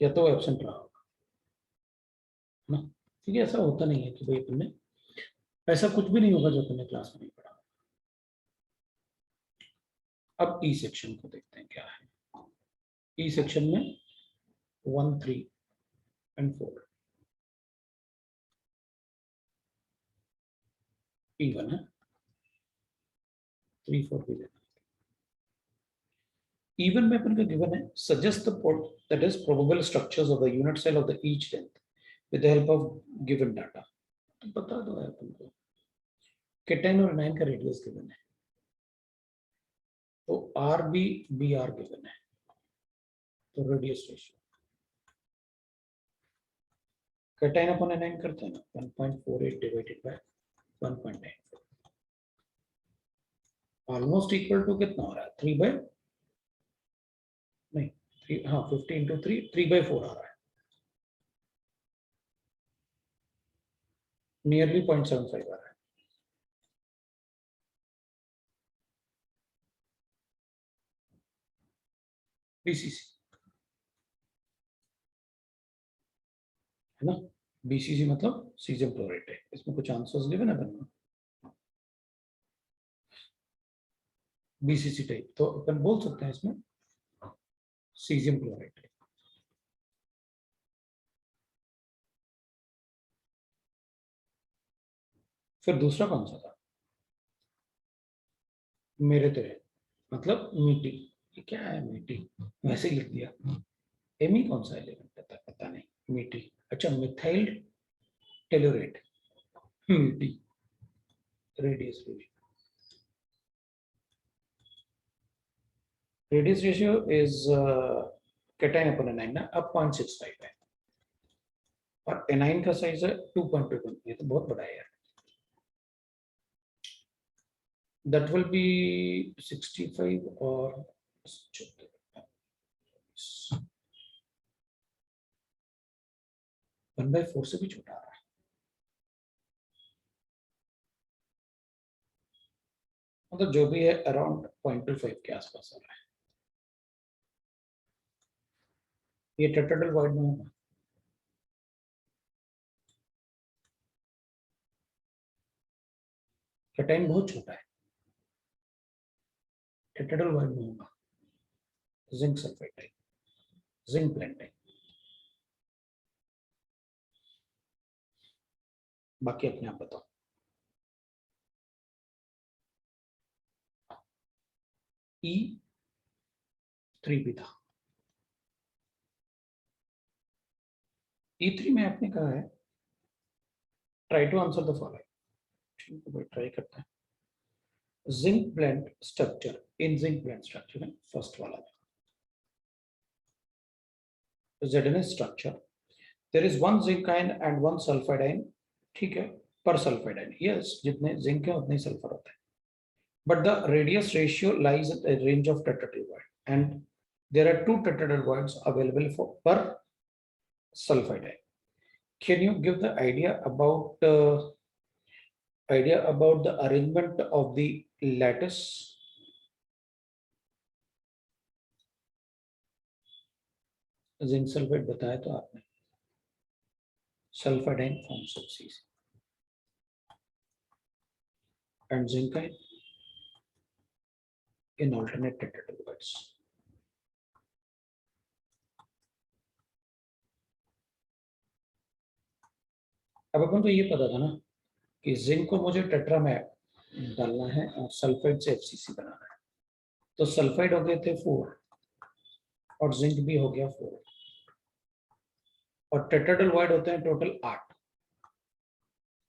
या तो एब्सेंट रहा होगा ना। ठीक है, ऐसा होता नहीं है कि भाई तुमने, ऐसा कुछ भी नहीं होगा जो तुमने क्लास में नहीं पढ़ा। अब ई सेक्शन को देखते हैं क्या है। ई सेक्शन में 1, 3 एंड 4 P1 है, 3, 4 भी लेना। Even में अपन का गिवन है, suggest the port that is probable structures of the unit cell of the each length with the help of given data। तो बता दो यार अपन को, केटाइन और एनाइन का रेडियस गिवन है, तो RB BR गिवन है, तो रेडियस रेशियो केटाइन अपन एनाइन करते हैं ना, 1.48 divided by 1.94, almost equal to कितना हो रहा है, 3 बाय, नहीं 3, हाँ 50 इंटू 3, 3/4 आ रहा है, नियरली 0.75 आ रहा है। BCC है ना, BCC मतलब सीजियम क्लोराइड है। इसमें कुछ आंसर्स गिवन है बनना, BCC टाइप, तो अपन बोल सकते हैं इसमें सीजियम क्लोराइड है। फिर दूसरा कौन सा था, मेरे तेरे, मतलब मीटी। ये क्या है मीटी, वैसे ही लिख दिया। एमी कौन सा एलिमेंट है पता नहीं, मीटी, अच्छा मिथाइल टेलोरेट, मीटी, रेडियस रेशियो इज केटाइन अपन एनाइन ना, अब 0.65 है, और एनाइन का साइज है 2.21, ये तो बहुत बड़ा है यार। That will be 65 or 1/4 से भी छोटा आ रहा है, मतलब जो भी है अराउंड 0.25 के आसपास आ रहा है। ये टेट्राहेड्रल में होगा। कैटाइन बहुत छोटा है, टेट्राहेड्रल में होगा। Zinc sulphide type, zinc blende type. बाकी अपने आप बताओ। E3 भी था। E3 में आपने कहा है try to answer the following. ठीक है भाई, ट्राई करते हैं। Zinc blende structure, in zinc blende structure में फर्स्ट वाला ZNS structure, there is one zinc ion and one sulphide ion, ठीक है, पर सल्फाइड आयन। यस, जितने जिंक है उतने ही सल्फर होता है, but the radius ratio lies at a range of tetrahedral and there are 2 tetrahedral available for per sulfide ion. Can you give the idea about the arrangement of the lattice? Zinc sulphate बताया तो आपने, sulphide ion forms of CC and zinc ion in alternate tetrahedral. अब अपन को ये पता था ना कि जिंक को मुझे टेट्रा में डालना है और सल्फाइड से FCC बनाना है, तो सल्फाइड हो गए थे 4 और जिंक भी हो गया 4 और टेट्राहेड्रल वाइड होते हैं टोटल 8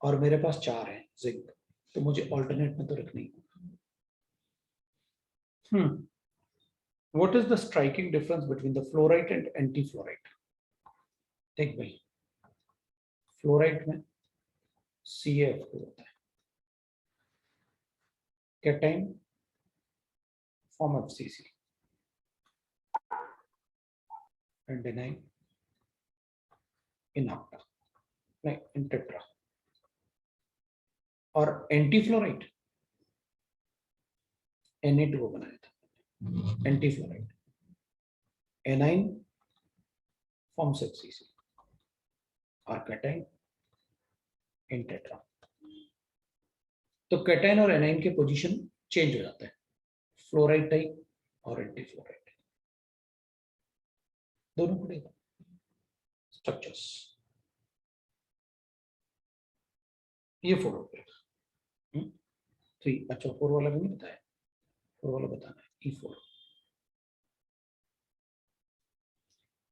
और मेरे पास 4 है जिंक, तो मुझे ऑल्टरनेट में तो रखनी है। What is the striking difference between the fluoride and anti fluoride? देख भाई, फ्लोराइड में CaF होता है, cation form FCC and A9 in octa, नहीं इन टेट्रा। और एंटी फ्लोराइड Na2 बनाया था, anti fluoride A9 forms FCC और कैटाइन इन टेट्रा। तो कैटाइन और एनाइन के पोजीशन चेंज हो जाते हैं, फ्लोराइड टाइप और एंटी फ्लोराइड दोनों पड़ेगा स्ट्रक्चर्स। ये 4 हो गया। 3, अच्छा 4 वाला भी नहीं बताया, 4 वाला बताना है।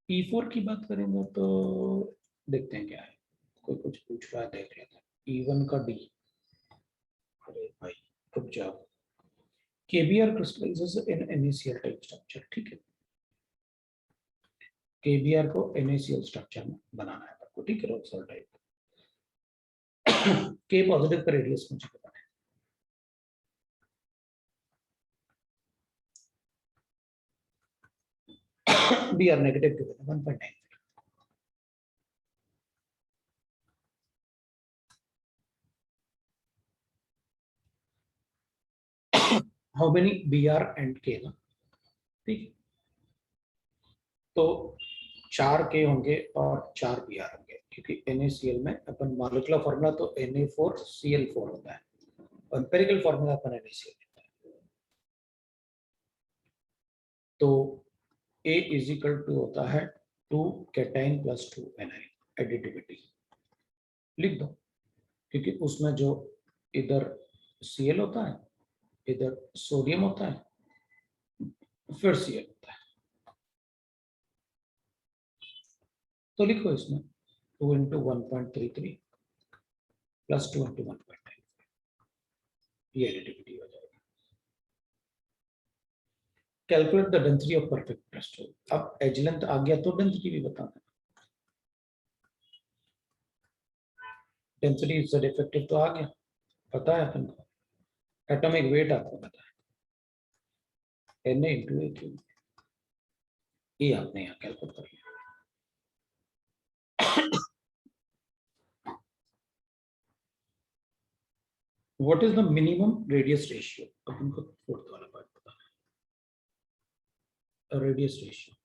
E4 की बात करेंगे तो देखते हैं क्या है, कोई कुछ पूछ रहा है देख लेते हैं। E1 का D, अरे भाई रुक जाओ। KBr crystallizes in NaCl type structure, ठीक है, KBr को NaCl स्ट्रक्चर में बनाना है आपको, ठीक है, rock salt type. K positive का रेडियस मुझे पता है, Br नेगेटिव के 1.9। How many Br and K ना, ठीक, तो 4 K होंगे और 4 Br होंगे, क्योंकि NaCl में अपन मॉलिक्यूलर फॉर्मूला तो Na4Cl4 होता है, एम्पिरिकल फॉर्मूला अपन NaCl होता है। तो A इज इक्वल टू होता है 2 कैटाइन प्लस 2 एनाइन, एडिटिविटी लिख दो, क्योंकि उसमें जो इधर Cl होता है, इधर सोडियम होता है, फिर Cl होता है, तो लिखो इसमें 2 इंटू 1.33 प्लस 2 इंटू 1.9, ये एडिटिविटी हो जाएगी। Calculate the density of perfect crystal. अब एज लेंथ आ गया तो डेंसिटी भी बताना, डेंसिटी इज डिफेक्टिव तो आ गया, पता है अपन को, एटॉमिक वेट आपको पता है, Na इंटू ए क्यूब, ये आपने यहाँ कैलकुलेट कर लिया। What is the minimum radius ratio, अपन को फोर्थ वाला पार्ट बताना है। Radius ratio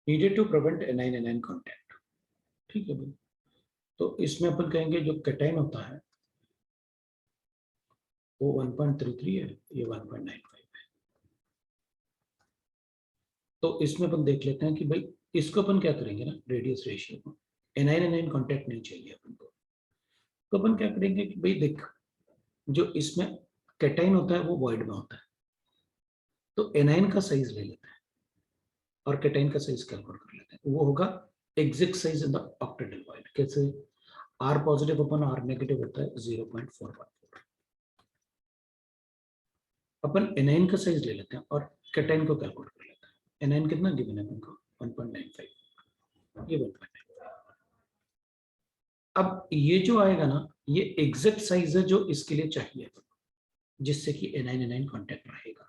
needed to prevent anion anion contact, ठीक है भाई। तो इसमें अपन कहेंगे जो कैटायन होता है वो 1.33 है, ये 1.95 है। तो इसमें अपन देख लेते हैं कि भाई इसको अपन क्या करेंगे ना, रेडियस रेशियो को, एनाइन एनाइन कांटेक्ट नहीं चाहिए अपन को, तो अपन क्या करेंगे कि भाई देख, जो इसमें कैटायन होता है वो वॉइड में होता है, तो एनाइन का साइज ले लेते हैं और कैटायन का साइज कैलकुलेट कर लेते हैं। वो होगा exact size in the octahedral void. कैसे? R पॉजिटिव अपन R नेगेटिव होता है 0.414। अपन एनाइन का साइज ले लेते हैं और कैटायन को कैलकुलेट कर लेते हैं। एनाइन कितना गिवन है अपन को? 1.95, ये 1.95। अब ये जो आएगा ना, ये एग्जैक्ट साइज है जो इसके लिए चाहिए, जिससे कि एनाइन एनाइन कांटेक्ट रहेगा।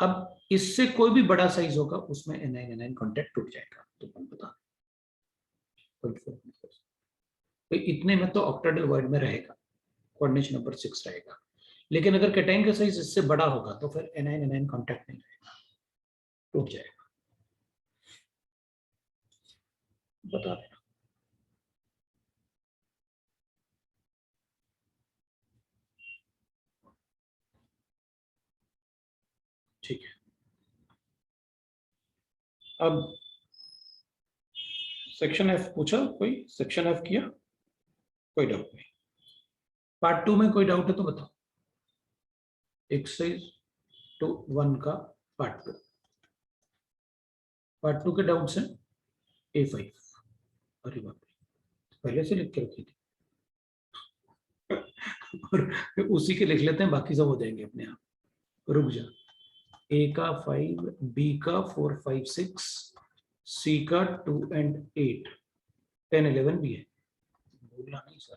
अब इससे कोई भी बड़ा साइज होगा उसमें एनाइन एनाइन कांटेक्ट टूट जाएगा, तो अपन बता, तो इतने में तो ऑक्टेटल वॉइड में रहेगा, कोऑर्डिनेशन नंबर 6 रहेगा। लेकिन अगर कैटायन का साइज इससे बड़ा होगा तो फिर एनाइन एनाइन कांटेक्ट नहीं रहेगा, टूट जाएगा। बता देना। ठीक है, अब सेक्शन एफ पूछा, कोई सेक्शन एफ किया? कोई डाउट नहीं। पार्ट 2 में कोई डाउट है तो बताओ। एक्सरसाइज 2.1 का पार्ट 2। पार्ट 2 के डाउट्स हैं A5। अरे बाप रे, पहले से लिख के रखी थी और उसी के लिख लेते हैं, बाकी सब हो जाएंगे अपने आप। रुक जा। A का 5, B का 4, 5, 6, C का 2 and 8, 10, 11 भी है, भूलना नहीं सर,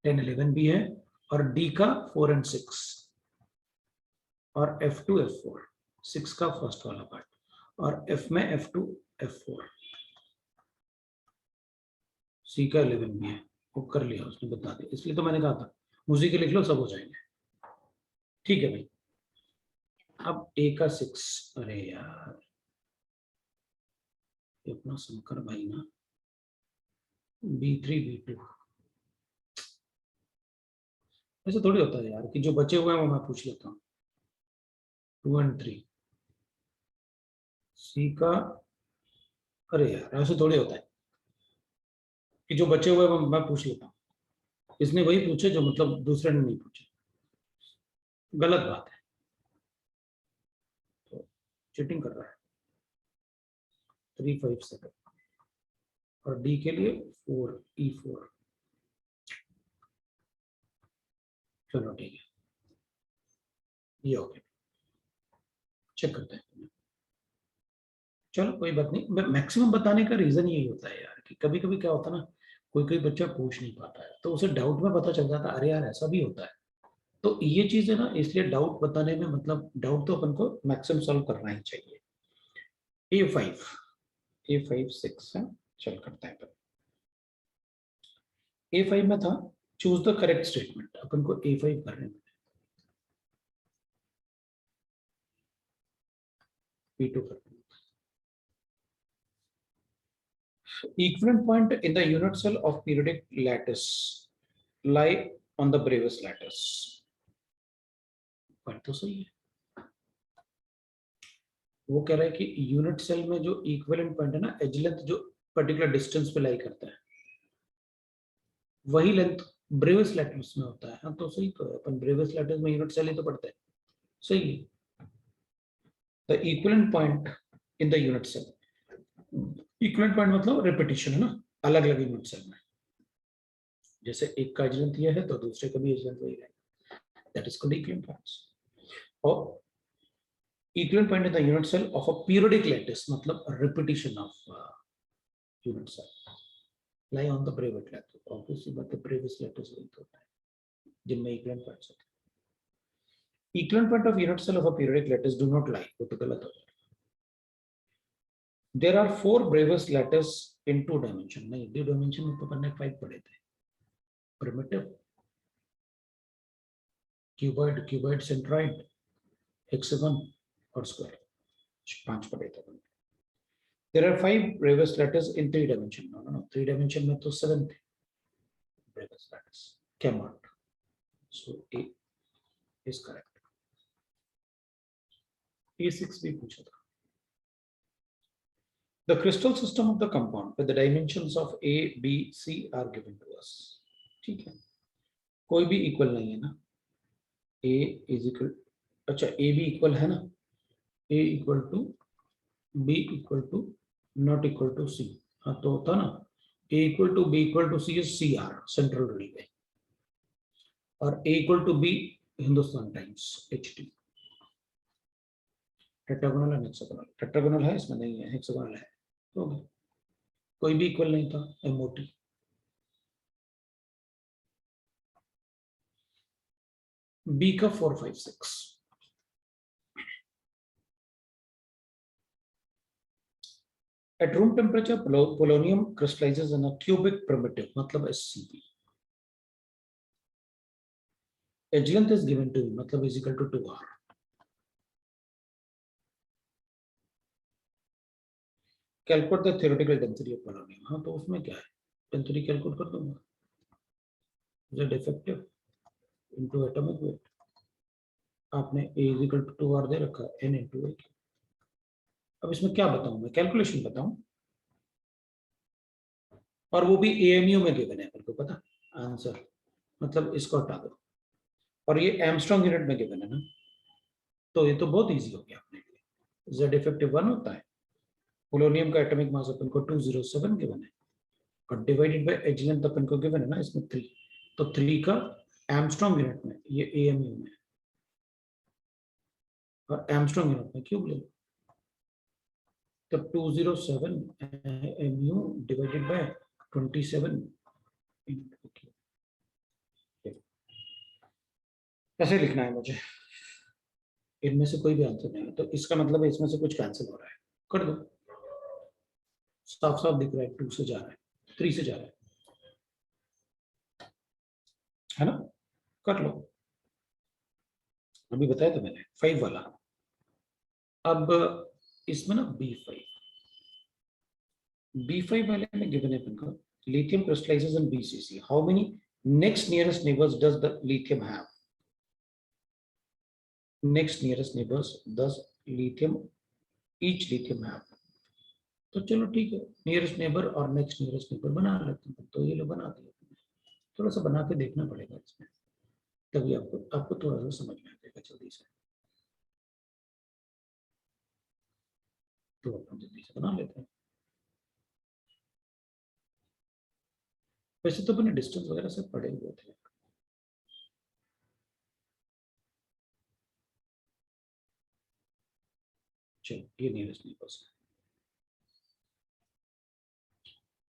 10, 11 भी है, और D का 4 and 6, और F2, F4, 6 का फर्स्ट वाला पार्ट, और F में F2, F4, C का 11 भी है, वो कर लिया उसने, बता दिया, इसलिए तो मैंने कहा था उसी के लिख लो, सब हो जाएंगे। ठीक है भाई। अब A का 6, अरे यार ये अपना शंकर भाई ना, B3, B2, ऐसे थोड़ी होता है यार कि जो बचे हुए हैं वो मैं पूछ लेता हूँ। 2 and 3, C का, अरे यार ऐसे थोड़ी होता है कि जो बचे हुए हैं वो मैं पूछ लेता हूँ। इसने वही पूछे जो मतलब दूसरे ने नहीं पूछे, गलत बात है, तो चीटिंग कर रहा है। 3, 5, 7, और डी के लिए 4, E4। चलो ठीक है, ये हो गया, चेक करते हैं। चलो कोई बात नहीं, मैक्सिमम बताने का रीजन यही होता है यार कि कभी कभी क्या होता है ना, कोई कोई बच्चा पूछ नहीं पाता है तो उसे डाउट में पता चल जाता है, अरे यार ऐसा भी होता है। तो ये चीज है ना, इसलिए डाउट बताने में, मतलब डाउट तो अपन को मैक्सिमम सॉल्व करना ही चाहिए। A5, A5, 6 है, चल करते हैं। A5 में था चूज द करेक्ट स्टेटमेंट, अपन को A5 कर रहे हैं। P2 कर रहे हैं। Equivalent point in the unit cell of periodic lattice lie on the Bravais lattice. बात तो सही है। वो कह रहा है कि यूनिट सेल में जो इक्विवेलेंट पॉइंट है ना, एज लेंथ जो पर्टिकुलर डिस्टेंस पे लाई करता है, वही लेंथ ब्रेविस लैटिस में होता है। हाँ तो सही, तो अपन ब्रेविस लैटिस में यूनिट सेल ही तो पढ़ते हैं, सही है। The equivalent point in the unit cell, equivalent point मतलब रिपीटिशन है ना, अलग अलग यूनिट सेल में, जैसे एक का एज लेंथ ये है तो दूसरे का भी एज लेंथ वही रहेगा, that is called equivalent points. और equivalent point in the unit cell of a periodic lattice मतलब repetition of unit cell lie on the Bravais lattice, obviously but the Bravais lattice वही तो होता है जिनमें equivalent points होते हैं। equivalent point of unit cell of a periodic lattice do not lie, वो तो गलत हो जाएगा। there are 4 Bravais lattice in 2 dimension, नहीं 2 dimension में तो अपन ने 5 पढ़े थे, primitive cuboid, cuboid, centroid, hexagon और स्क्वायर, 5 पढ़े थे। There are 5 Reves letters in 3 dimension. No. 3 dimension में तो 7 थे Reves letters. Cannot. So A is correct. A6 भी पूछा था. The crystal system of the compound with the dimensions of A, B, C are given to us. ठीक है. कोई भी equal नहीं है ना. A is equal. अच्छा A भी equal है ना. A equal to B equal to not equal to C. हाँ तो होता ना. A equal to B equal to C is CR, Central Railway. और A equal to B Hindustan times HT. Tetragonal and hexagonal. Tetragonal है इसमें नहीं है, hexagonal है. तो कोई भी इक्वल नहीं था. MOT. B का 4, 5, 6. At room temperature, polonium crystallizes in a cubic primitive, मतलब SCP. Edge length is given to me, मतलब is equal to 2R. Calculate the theoretical density of polonium. हाँ तो उसमें क्या है? Density calculate कर दूंगा. Z effective into atomic weight. आपने A is equal to 2R दे रखा, N into A. अब इसमें क्या बताऊं मैं? कैलकुलेशन बताऊं. और वो भी AMU में गिवन है, मेरे को पता आंसर. मतलब इसको हटा दो. और ये एमस्ट्रॉन्ग यूनिट में गिवन है ना, तो ये तो बहुत इजी हो गया अपने लिए. Z इफेक्टिव 1 होता है. पोलोनियम का एटॉमिक मास अपन को 207 गिवन है और डिवाइडेड बाय एज लेंथ अपन को गिवन है ना इसमें 3. तो 3 का एमस्ट्रॉन्ग यूनिट में, ये AMU में, और एमस्ट्रॉन्ग यूनिट में क्यूब ले लो. तो 207 MU divided by 27 into Q. कैसे लिखना है मुझे? इनमें से कोई भी आंसर नहीं है तो इसका मतलब है इसमें से कुछ कैंसिल हो रहा है. कर दो. साफ साफ दिख रहा है 2 से जा रहा है, 3 से जा रहा है ना. कर लो. अभी बताया था मैंने 5 वाला. अब इसमें ना B5 वाले में गिवन है अपन को lithium crystallizes in BCC. How many next nearest neighbors does the lithium have? Next nearest neighbors does lithium each lithium have? तो चलो ठीक है, नियरेस्ट नेबर और नेक्स्ट नियरेस्ट नेबर बना लेते हैं. तो ये लोग बना दिए. थोड़ा सा बना के देखना पड़ेगा इसमें, तभी आपको थोड़ा सा समझ में आ जाएगा जल्दी से. तो अपन जल्दी से बना लेते हैं. वैसे तो अपने डिस्टेंस वगैरह सब पड़े हुए थे. चलो ये नियरेस्ट नेबर्स है.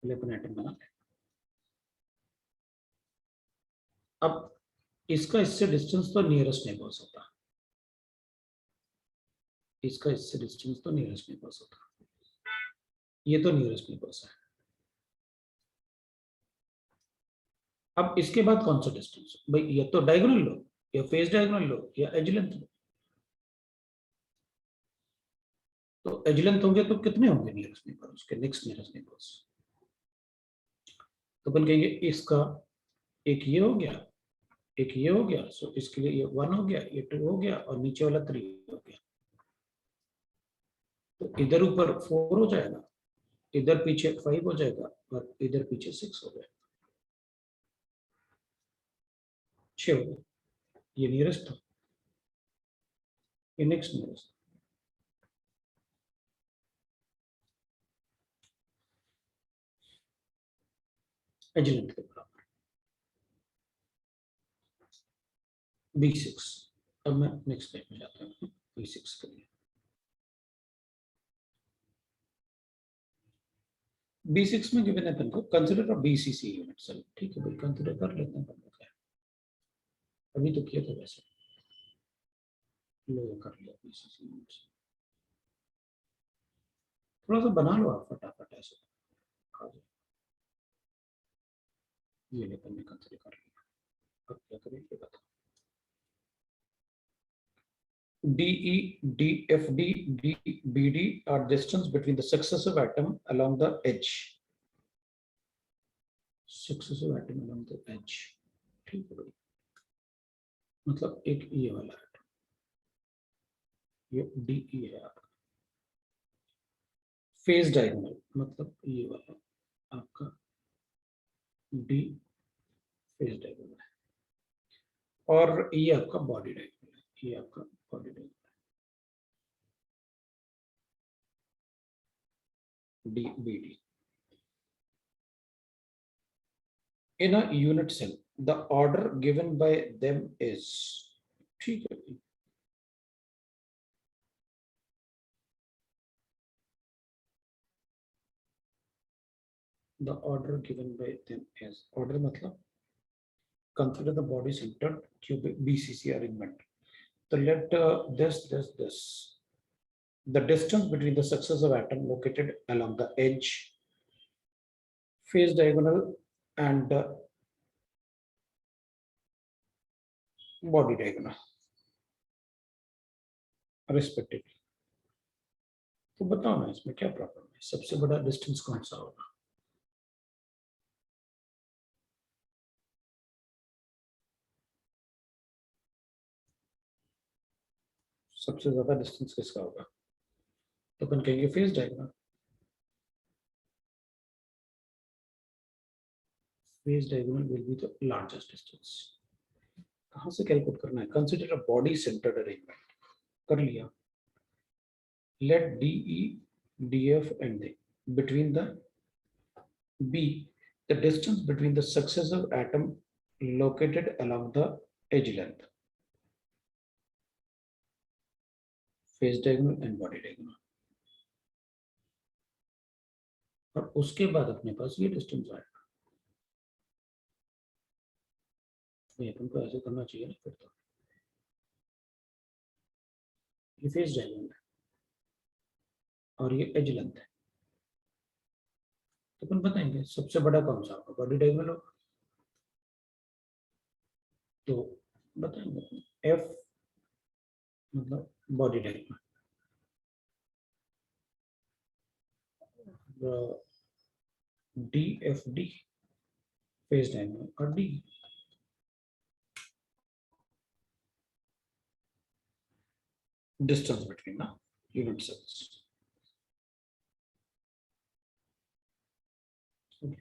पहले अपन एटम बना लें. अब इसका इससे डिस्टेंस तो नियरेस्ट नेबर्स होता. इसका इससे डिस्टेंस तो नियरेस्ट नेबर्स होता. ये तो नियरेस्ट नेबर्स है. अब इसके बाद कौन सा डिस्टेंस भाई? या तो डायगोनल लो, या फेस डायगोनल लो, या एज लेंथ लो. तो एज लेंथ होंगे तो कितने होंगे नियरेस्ट नेबर, उसके नेक्स्ट नियरेस्ट नेबर्स? तो अपन कहेंगे इसका एक ये हो गया, एक ये हो गया. सो इसके लिए ये 1 हो गया, ये 2 हो गया, और नीचे वाला 3 हो गया. तो इधर ऊपर 4 हो जाएगा, इधर पीछे 5 हो जाएगा, और इधर पीछे 6 हो जाएगा. 6 हो गया. ये नियरेस्ट था, ये नेक्स्ट नियरेस्ट. एज लेंथ के बराबर B6. अब मैं नेक्स्ट स्टेप में जाता हूँ B6 के लिए. B6 में गिवन है अपन को consider a BCC unit cell. ठीक है भाई, कंसीडर कर लेते हैं अपन लोग. अभी तो किया था वैसे, लो कर लिया BCC यूनिट. थोड़ा सा बना लो आप फटाफट ऐसे. ये लेकर मैं कंसीडर कर लिया. अब क्या करें ये बताओ. DE, DFD, DBD are distance between the successive atom along the edge. Successive atom along the edge. ठीक है भाई, मतलब एक ये वाला है, ये DE है आपका। फेज डायगोनल मतलब ये वाला आपका D फेज डायगोनल है, और ये आपका बॉडी डायगोनल है, ये आपका body diagonal DBD. In a unit cell, the order given by them is, ठीक है, the order given by them is, order मतलब consider the body centered cubic BCC arrangement. So let this the distance between the successive atom located along the edge, phase diagonal and body diagonal respectively. तो बताओ ना इसमें क्या problem है, सबसे बड़ा distance कौन सा होगा? सबसे ज्यादा डिस्टेंस किसका होगा? तो अपन कहेंगे phase diagonal. Phase diagonal will be the largest distance. कहां से कैलकुलेट करना है? Consider a body centred arrangement, कर लिया। Let DE, DF and D between the B, the distance between the successive atom located along the edge length, phase diagonal and body diagonal। और उसके बाद अपने पास ये डिस्टेंस आएगा। तो अपन को ऐसे करना चाहिए ना फिर तो। ये फेज डायगोनल है और ये एज लेंथ है, तो अपन बताएंगे सबसे बड़ा कौन सा होगा, बॉडी डायगोनल होगा। तो बताएंगे एफ मतलब body diagonal, D F D phase diagonal, और D distance between the unit cells. Okay.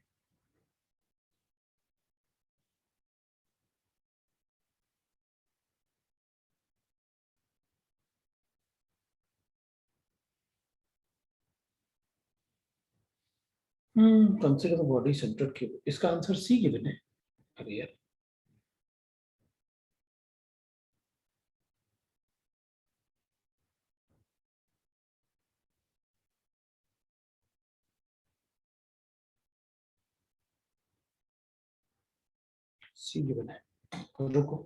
Consider the body centered cube. इसका आंसर सी गिवन है। अरे यार, सी गिवन है, रुको।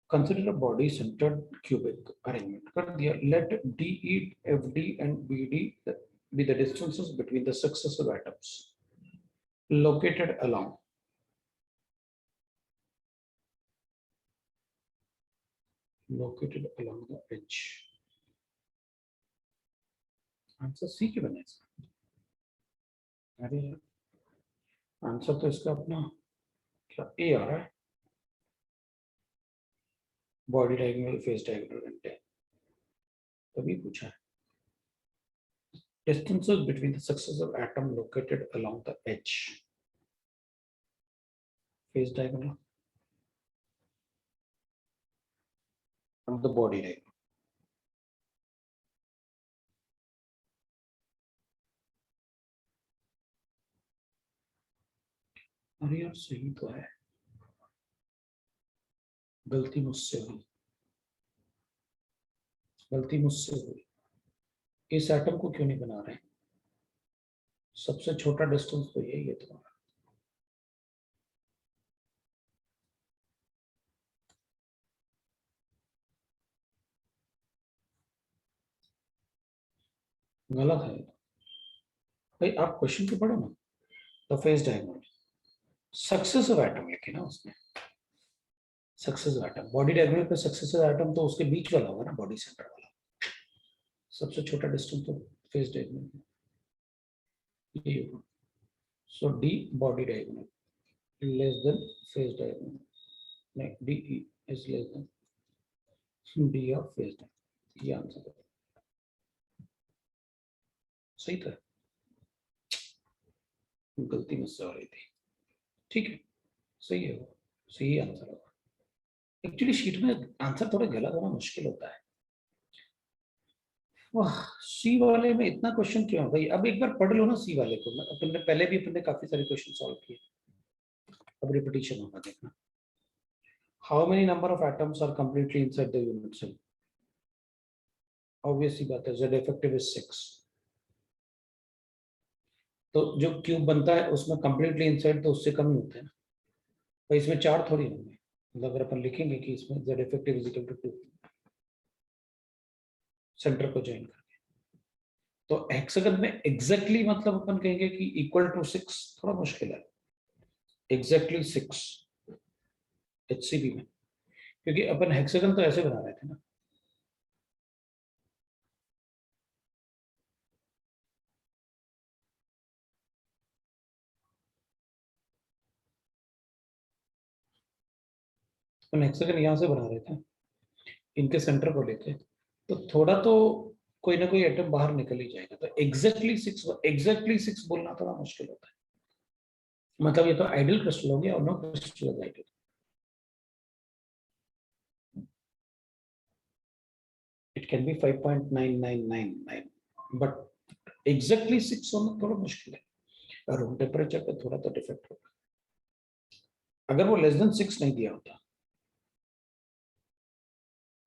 Consider a body centered cubic arrangement, कर दिया। Let DE, FD and BD be the distances between the successive atoms located along the edge. Answer C given है इसका। अरे आंसर तो इसका अपना क्या ए आ रहा है, body diagonal face diagonal and तभी पूछा है। Distances between the successive atom located along the edge, phase diagonal and the body diagonal। अरे यार सही तो है, गलती मुझसे हुई, गलती मुझसे हुई। इस एटम को क्यों नहीं बना रहे? सबसे छोटा डिस्टेंस तो यही है तुम्हारा। गलत है भाई, आप क्वेश्चन को पढ़ो ना। The phase diagonal successive atom लिखे ना उसने, सक्सेसिव एटम। बॉडी डायगोनल पे सक्सेसिव एटम तो उसके बीच वाला होगा ना, बॉडी सेंटर वाला, सबसे छोटा डिस्टेंस तो फेस डायगोनल ये होगा। So D body diagonal less than face diagonal, नहीं D is less than D of face diagonal, ये आंसर है। सही था, गलती मुझसे हो रही थी। ठीक है, सही है, वो सही आंसर होगा। एक्चुअली शीट में आंसर थोड़ा गलत होना मुश्किल होता है। वाह, सी वाले में इतना क्वेश्चन क्यों है भाई? अब एक बार पढ़ लो ना सी वाले को, अपन ने पहले भी अपन ने काफी सारे क्वेश्चन सॉल्व किए, अब रिपीटिशन होगा, देखना। How many number of atoms are completely inside the unit cell? Obvious सी बात है, जेड इफेक्टिव इज 6। तो जो क्यूब बनता है उसमें कंप्लीटली इनसाइड तो उससे कम ही होते हैं ना, तो इसमें 4 थोड़ी होंगे। मतलब अगर अपन लिखेंगे कि इसमें Z effective is equal to 2 centre को ज्वाइन करके, तो हेक्सागन में एग्जैक्टली मतलब अपन कहेंगे कि इक्वल टू 6 थोड़ा मुश्किल है, एग्जैक्टली 6 एचसीबी में, क्योंकि अपन हेक्सागन तो ऐसे बना रहे थे ना। अपन हेक्सागन यहाँ से बना रहे थे, इनके सेंटर को लेके, तो थोड़ा तो कोई ना कोई एटम बाहर निकल ही जाएगा। तो एग्जैक्टली 6 बोलना थोड़ा मुश्किल होता है। मतलब ये तो आइडियल क्रिस्टल हो गया और no crystal is ideal. It can be 5.9999, but exactly 6 होना थोड़ा मुश्किल है। रूम टेम्परेचर पे थोड़ा तो डिफेक्ट होगा। अगर वो लेस देन 6 नहीं दिया होता,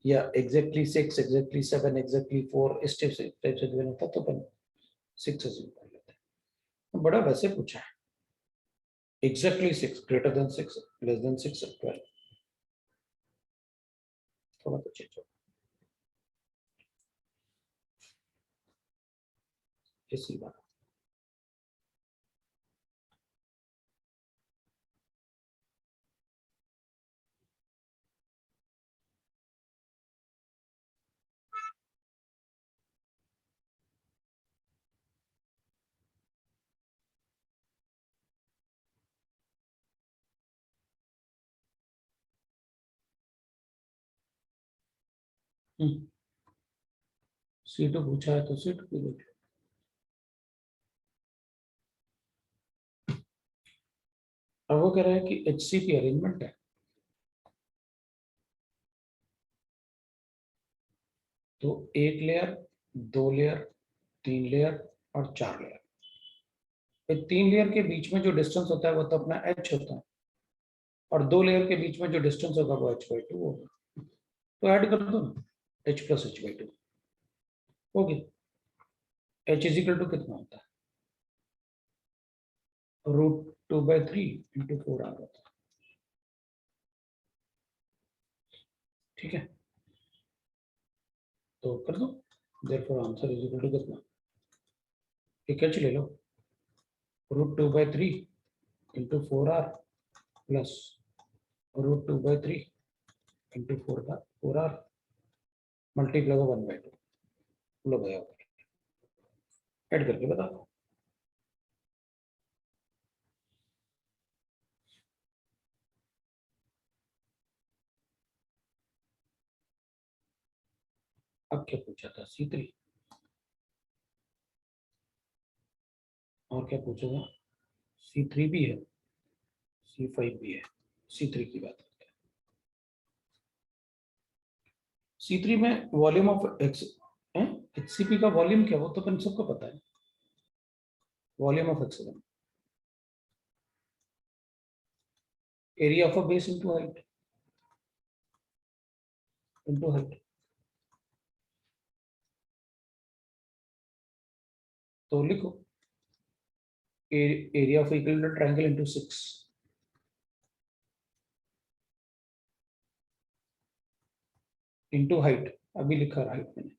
या एग्जैक्टली 6, एग्जैक्टली 7, एग्जैक्टली 4 इस टाइप से गिवन होता, तो अपन 6 अज्यूम कर लेते हैं। बड़ा वैसे पूछा है, exactly 6, greater than 6, less than 6, 12, थोड़ा तो चेंज होगा, इसी बात। सीटू पूछा है तो सीटू की देख। अब वो कह रहा है कि एचसीपी अरेंजमेंट है, तो 1 लेयर, 2 लेयर, 3 लेयर और 4 लेयर। 3 लेयर के बीच में जो डिस्टेंस होता है वो तो अपना एच होता है, और 2 लेयर के बीच में जो डिस्टेंस होगा वो h/2 होगा। तो ऐड कर दो ना, h प्लस h/2 होगी। h इज इक्वल टू कितना होता है? √2/3 इंटू 4 आ होता है। ठीक है, तो कर दो। Therefore answer is equal to कितना? एक h ले लो, √2/3 into 4r plus √2/3 into 4r multiply 1/2। लो भैया, ऐड करके बताओ। अब क्या पूछा था? C3, और क्या पूछेगा? C3 भी है, C5 भी है, C3 की बात करते हैं। C3 में वॉल्यूम ऑफ एक्स HCP का वॉल्यूम क्या, वो तो अपन सबको पता है, volume of hexagon, area of a base into height. तो लिखो area of equilateral triangle into 6 into height. अभी लिखा हाइट मैंने,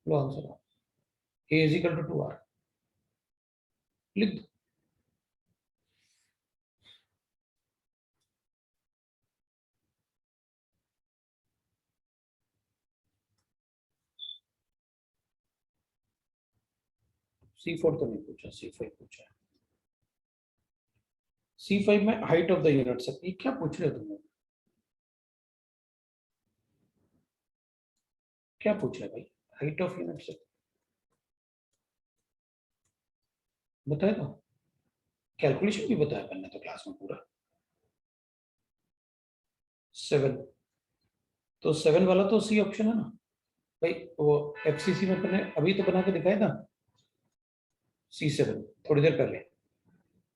लो answer. A is equal to 2r, लिख दो। C4 तो नहीं पूछा, C5 पूछा है। C5 में हाइट ऑफ द यूनिट से, ये क्या पूछ रहे हो तुम लोग? क्या पूछ रहे भाई? हाइट ऑफ यूनिट से बताया तो, कैलकुलेशन भी बताया मैंने तो क्लास में पूरा। 7, तो 7 वाला तो सी ऑप्शन है ना भाई। वो एफसीसी में मैंने अभी तो बना के दिखाया था C7 थोड़ी देर पहले,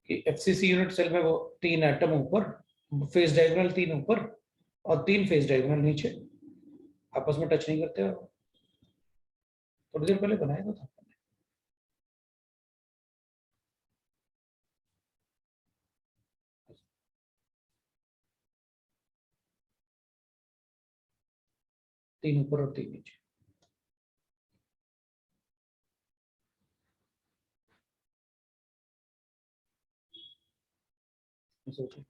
कि एफसीसी यूनिट सेल में वो 3 एटम ऊपर, फेस डायगोनल 3 ऊपर और 3 फेस डायगोनल नीचे, आपस में टच नहीं करते। थोड़ी देर पहले बनाया तो था। 3 ऊपर और 3 नीचे। सोचिए,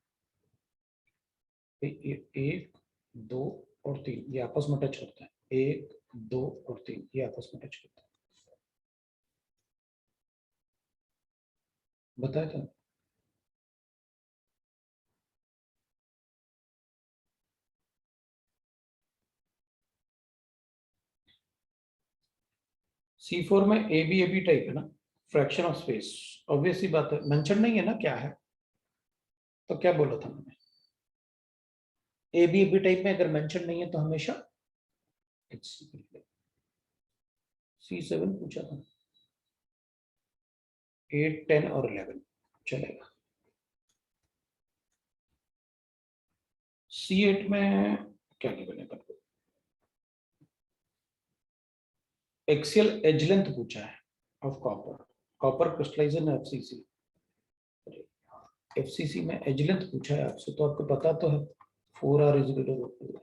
एक, दो और 3 ये आपस में टच करते हैं, 1, 2 और 3 ये आपस में टच करते हैं। बताया था। C4 में ए बी टाइप है ना, फ्रैक्शन ऑफ स्पेस, ऑब्वियसली बात है, मेंशन नहीं है ना क्या है, तो क्या बोला था मैंने? ए बी टाइप में अगर मेंशन नहीं है तो हमेशा C7 पूछा था, 8, 10 और 11 चलेगा। C8 में क्या गिवन है? एक्सियल एज लेंथ पूछा है of copper, copper crystallization FCC. FCC में एज लेंथ पूछा है आपसे, तो आपको पता तो है 4r is equal to,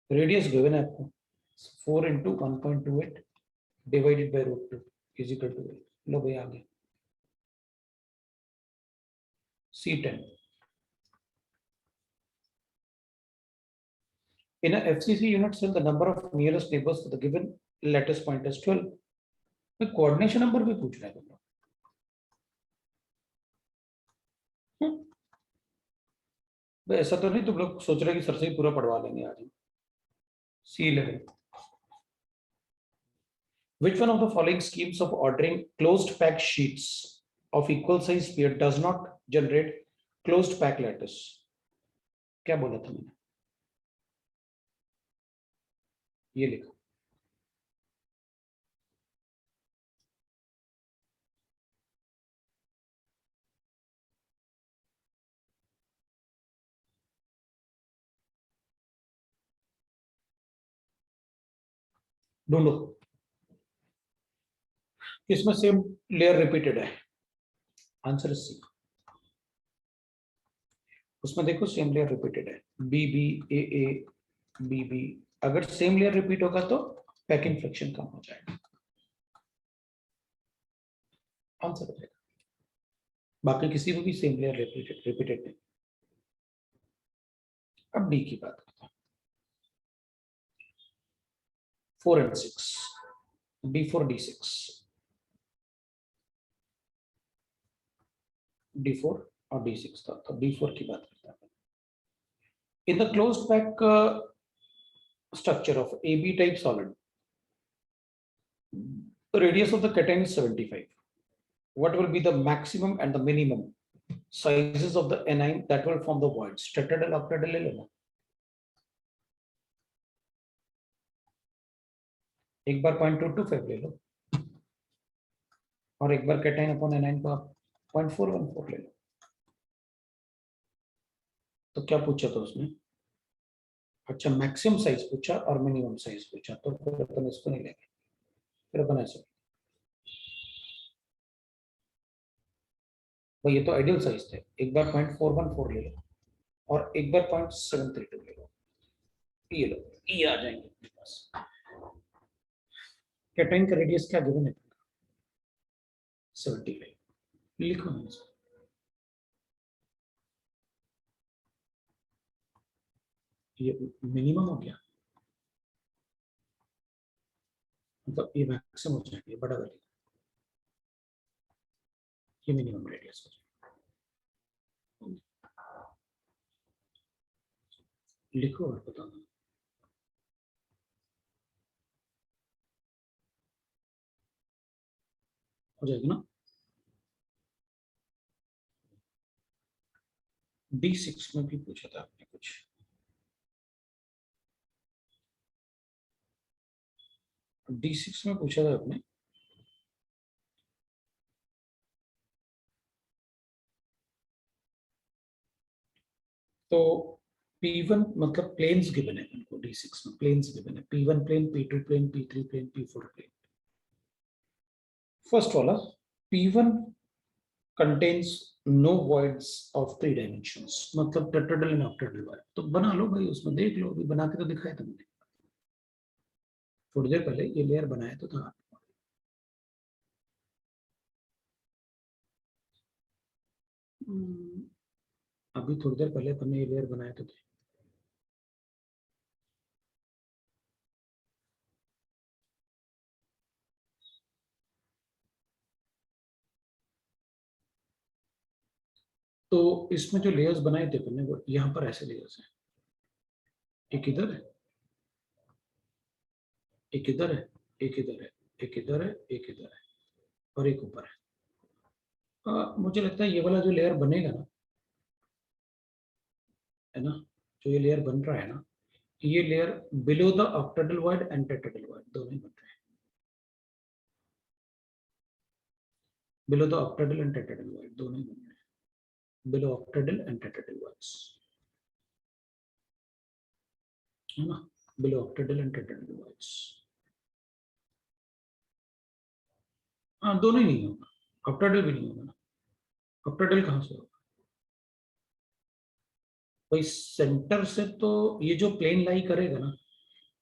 radius given है आपको 4 into 1.28 divided by √2 is equal to, लो भाई आ गया। C10 in a FCC unit cell the number of nearest neighbors to the given lattice point is 12। मैं कोऑर्डिनेशन नंबर भी पूछ रहा है तुम लोग। भाई ऐसा तो नहीं तुम लोग सोच रहे कि सर से ही पूरा पढ़वा लेंगे आज। C11, which one of the following schemes of ordering closed pack sheets of equal size pair does not generate closed pack lattice? क्या बोला था मैंने? ये लिखा, ढूंढो इसमें सेम लेयर रिपीटेड है। Answer is C. उसमें देखो सेम लेयर रिपीटेड है, B B A B B. अगर सेम लेयर रिपीट होगा तो पैकिंग फ्रिक्शन कम हो जाएगा, आंसर हो जाएगा। बाकी किसी को भी सेम लेयर रिपीटेड नहीं। अब डी की बात करते हैं, 4 and 6, D4 D6, D4 और D6 था, तो D4 की बात करते हैं। In the closed pack structure of AB type solid, the radius of the cation is 75. What will be the maximum and the minimum sizes of the anion that will form the voids? Tetrahedral, octahedral ले लेना। एक बार 0.225 ले लो और एक बार cation upon anion को आप 0.414 ले लो। तो क्या पूछा था उसने? अच्छा मैक्सिमम साइज पूछा और मिनिमम साइज पूछा, तो फिर अपन इसको नहीं लेंगे, फिर अपन ऐसे, तो ये तो आइडियल साइज थे। एक बार 0.414 ले लो और एक बार 0.732 ले लो, ये लो, ये आ जाएंगे अपने पास। कैटाइन का रेडियस क्या गिवन है? 75 लिखो आंसर। ये मिनिमम हो गया, मतलब ये मैक्सिमम हो जाएगा, बड़ा वैल्यू, ये मिनिमम रेडियस हो जाएगा। लिखो और बताना। हो जाएगा ना। D6 में भी पूछा था आपने कुछ। D6 में पूछा था आपने, तो P1 मतलब प्लेन्स गिवन है उनको, D6 में प्लेन्स गिवन है, P1 plane, P2 plane, P3 plane, P4 plane. First वाला P1 contains no voids of 3 dimensions, मतलब टेट्राहेड्रल एंड ऑक्टाहेड्रल void। तो बना लो भाई, उसमें देख लो, अभी बना के तो दिखाया था मैंने थोड़ी देर पहले, ये लेयर बनाया तो था। अभी थोड़ी देर पहले अपन ने ये लेयर बनाया तो थे। तो इसमें जो लेयर्स बनाए थे अपन ने, वो यहाँ पर ऐसे लेयर्स हैं, एक इधर है, एक इधर है, एक इधर है, एक इधर है, एक इधर है, और एक ऊपर है। मुझे लगता है ये वाला जो लेयर बनेगा ना, है ना, जो ये लेयर बन रहा है ना, ये layer below the octahedral void and tetrahedral void दोनों ही बन रहे हैं, below the octahedral and tetrahedral void दोनों ही बन रहे हैं, below octahedral and tetrahedral voids, है ना, below octahedral and tetrahedral voids. हाँ दोनों ही नहीं होगा, ऑक्टाहेड्रल भी नहीं होगा ना, ऑक्टाहेड्रल कहाँ से होगा भाई, सेंटर से तो ये जो प्लेन लाई करेगा ना,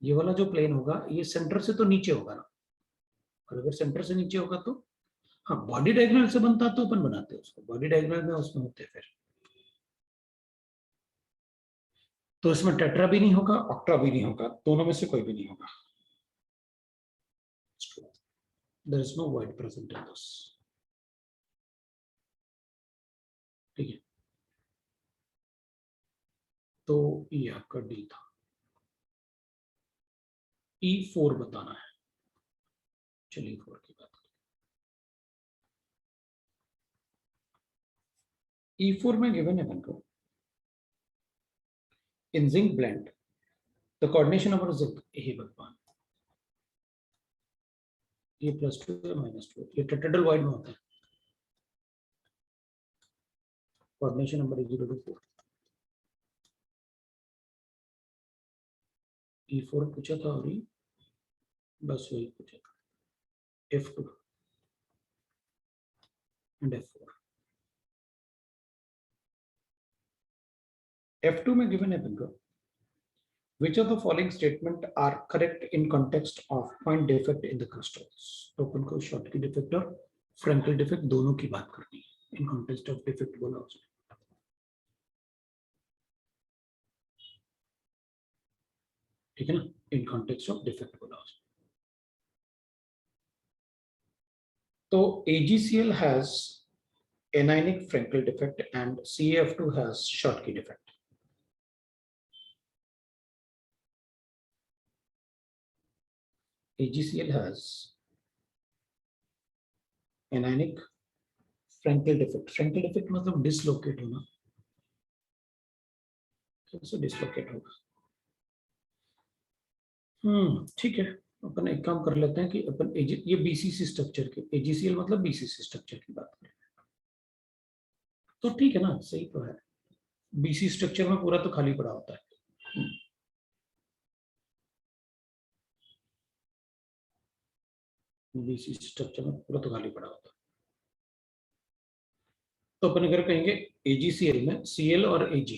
ये वाला जो प्लेन होगा ये सेंटर से तो नीचे होगा ना, और अगर सेंटर से नीचे होगा तो, हाँ बॉडी डायगोनल से बनता तो अपन बनाते उसको, बॉडी डायगोनल में उसमें होते फिर, तो इसमें टेट्रा भी नहीं होगा, ऑक्टा भी नहीं होगा, दोनों में से कोई भी नहीं होगा। There is no void present in this, ठीक है। तो ये आपका डी था। E4 बताना है, चलिए E4 की बात करें। E4 में गिवन है बनकर in zinc blende the coordination of zinc, हे भगवान, ये +2 है -2, ये टेट्राहेड्रल वॉइड में होता है, coordination number is 0 to 4। E4 पूछा था और बस वही पूछा था, F2 एंड F4। F2 में गिवन है बनकर which of the following statement are correct in context of point defect in the crystals। तो अपन को Schottky defect और Frankel defect दोनों की बात करनी है, in context of defect बोला उसने, ठीक है ना, in context of defect बोला उसने। तो AgCl has anionic Frankel defect and CaF2 has Schottky defect। AgCl has anionic Frankel defect, Frankel defect मतलब डिसलोकेट होना, कैसे डिसलोकेट होगा, ठीक है। अपन एक काम कर लेते हैं कि अपन ये बीसीसी स्ट्रक्चर के, AgCl मतलब बीसीसी स्ट्रक्चर की बात करें तो ठीक है ना, सही तो है, बीसी स्ट्रक्चर में पूरा तो खाली पड़ा होता है, बीसी स्ट्रक्चर में पूरा तो खाली पड़ा होता है। तो अपन अगर कहेंगे AgCl में Cl और Ag,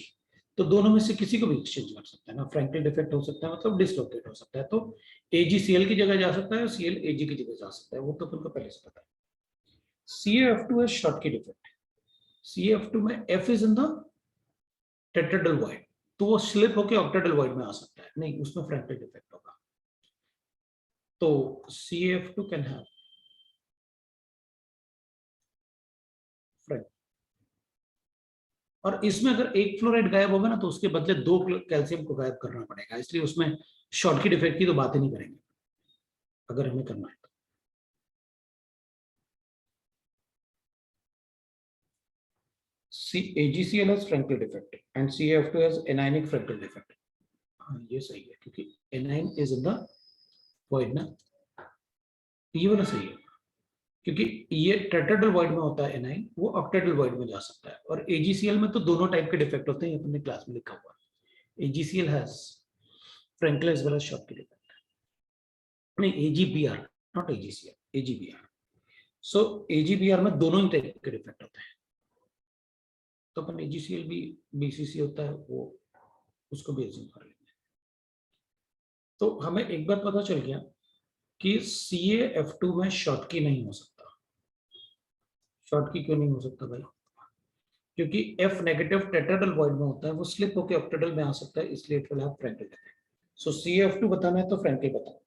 तो दोनों में से किसी को भी एक्सचेंज कर सकते हैं ना, फ्रैंकल डिफेक्ट हो सकता है, मतलब डिसलोकेट हो सकता है, तो AgCl की जगह जा सकता है, Cl Ag की जगह जा सकता है, वो तो अपन को पहले से पता है। CaF2 है शॉर्टकी डिफेक्ट। CaF2 में F is in the tetrahedral void, तो वो स्लिप होके ऑक्टेड्रल वाइड में आ सकता है, नहीं उसमें फ्रैक्टल डिफेक्ट होगा। तो CaF2 कैन हैव फ्रैक्ट, और इसमें अगर एक फ्लोराइड गायब होगा ना तो उसके बदले 2 कैल्शियम को गायब करना पड़ेगा, इसलिए उसमें शॉर्टकी डिफेक्ट की तो बात ही नहीं करेंगे अगर हमें करना है। AgCl has Frankel defect and CaF2 has anionic Frankel defect. हाँ ये सही है क्योंकि anion is in the void ना, ये वाला सही है क्योंकि ये टेट्राहेड्रल void में होता है anion, वो octahedral void में जा सकता है। और AgCl में तो दोनों टाइप के डिफेक्ट होते हैं, अपने क्लास में लिखा हुआ है। AgCl has Frankel as well as Schottky defect. नहीं AgBr, not AgCl, AgBr. So AgBr में दोनों ही टाइप के डिफेक्ट होते हैं, तो अपन AgCl भी BCC होता है वो उसको भी एज्यूम कर लेंगे। तो हमें एक बात पता चल गया कि CaF2 में शॉर्टकी नहीं हो सकता। शॉर्टकी क्यों नहीं हो सकता भाई? क्योंकि F नेगेटिव टेट्राहेड्रल वॉइड में होता है, वो स्लिप होकर ऑक्टेड्रल में आ सकता है, इसलिए it will have Frenkel defect. So CaF2 बताना है तो फ्रैंकल बताओ,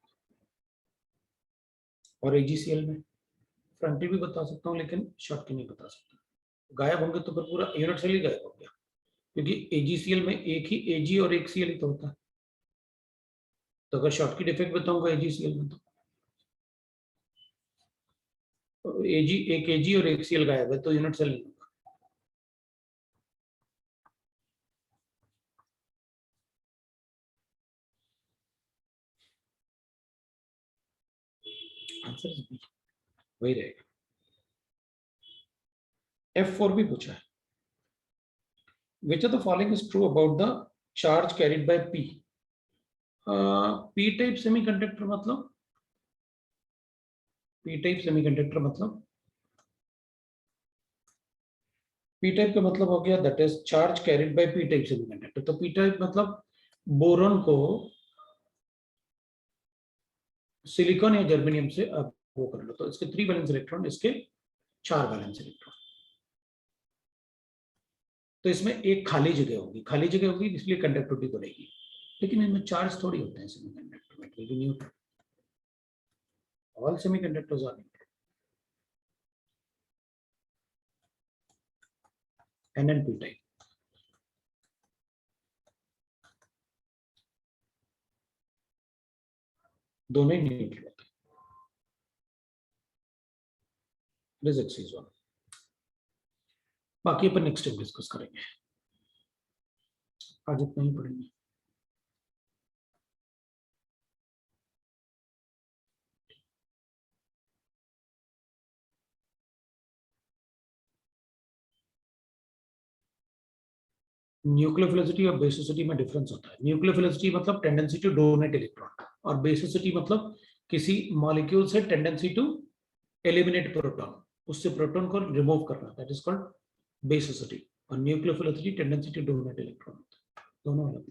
और AgCl में फ्रैंकल भी बता सकता हूँ लेकिन शॉर्टकी नहीं बता सकता। गायब होंगे तो फिर पूरा यूनिट सेल ही गायब हो गया, क्योंकि AgCl में एक ही Ag और एक Cl ही तो होता है। तो अगर शॉर्टकी डिफेक्ट बताऊंगा AgCl में तो Ag एक Ag और एक Cl गायब है तो यूनिट सेल नहीं होगा। आंसर इज बी, वही रहेगा। F4 भी पूछा है, which of the following is true about the charge carried by P? P type semiconductor मतलब, P टाइप सेमीकंडक्टर मतलब, P टाइप का मतलब हो गया that is charge carried by P type semiconductor. तो P टाइप मतलब बोरॉन को silicon या जर्मेनियम से आप वो कर लो, तो इसके 3 वैलेंस इलेक्ट्रॉन, इसके 4 वैलेंस इलेक्ट्रॉन, तो इसमें एक खाली जगह होगी, खाली जगह होगी इसलिए कंडक्टिविटी बढ़ेगी, लेकिन इनमें चार्ज थोड़ी होते हैं सेमीकंडक्टर में, it will be neutral. All semiconductors are neutral. NN2 type दोनों ही न्यूट्रल होते हैं। दिस एक्सरसाइज 1, बाकी अपन नेक्स्ट टाइम डिस्कस करेंगे, आज इतना ही पढ़ेंगे। न्यूक्लियोफिलिसिटी और बेसिसिटी में डिफरेंस होता है। न्यूक्लियोफिलिसिटी मतलब टेंडेंसी टू डोनेट इलेक्ट्रॉन, और बेसिसिटी मतलब किसी मॉलिक्यूल से टेंडेंसी टू एलिमिनेट प्रोटॉन, उससे प्रोटॉन को रिमूव करना, दैट इज कॉल्ड बेसिसिटी। और nucleophilicity tendency to donate electron होता है, दोनों अलग।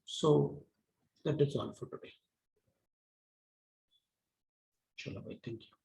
So that is all for today. चलो भाई, थैंक यू।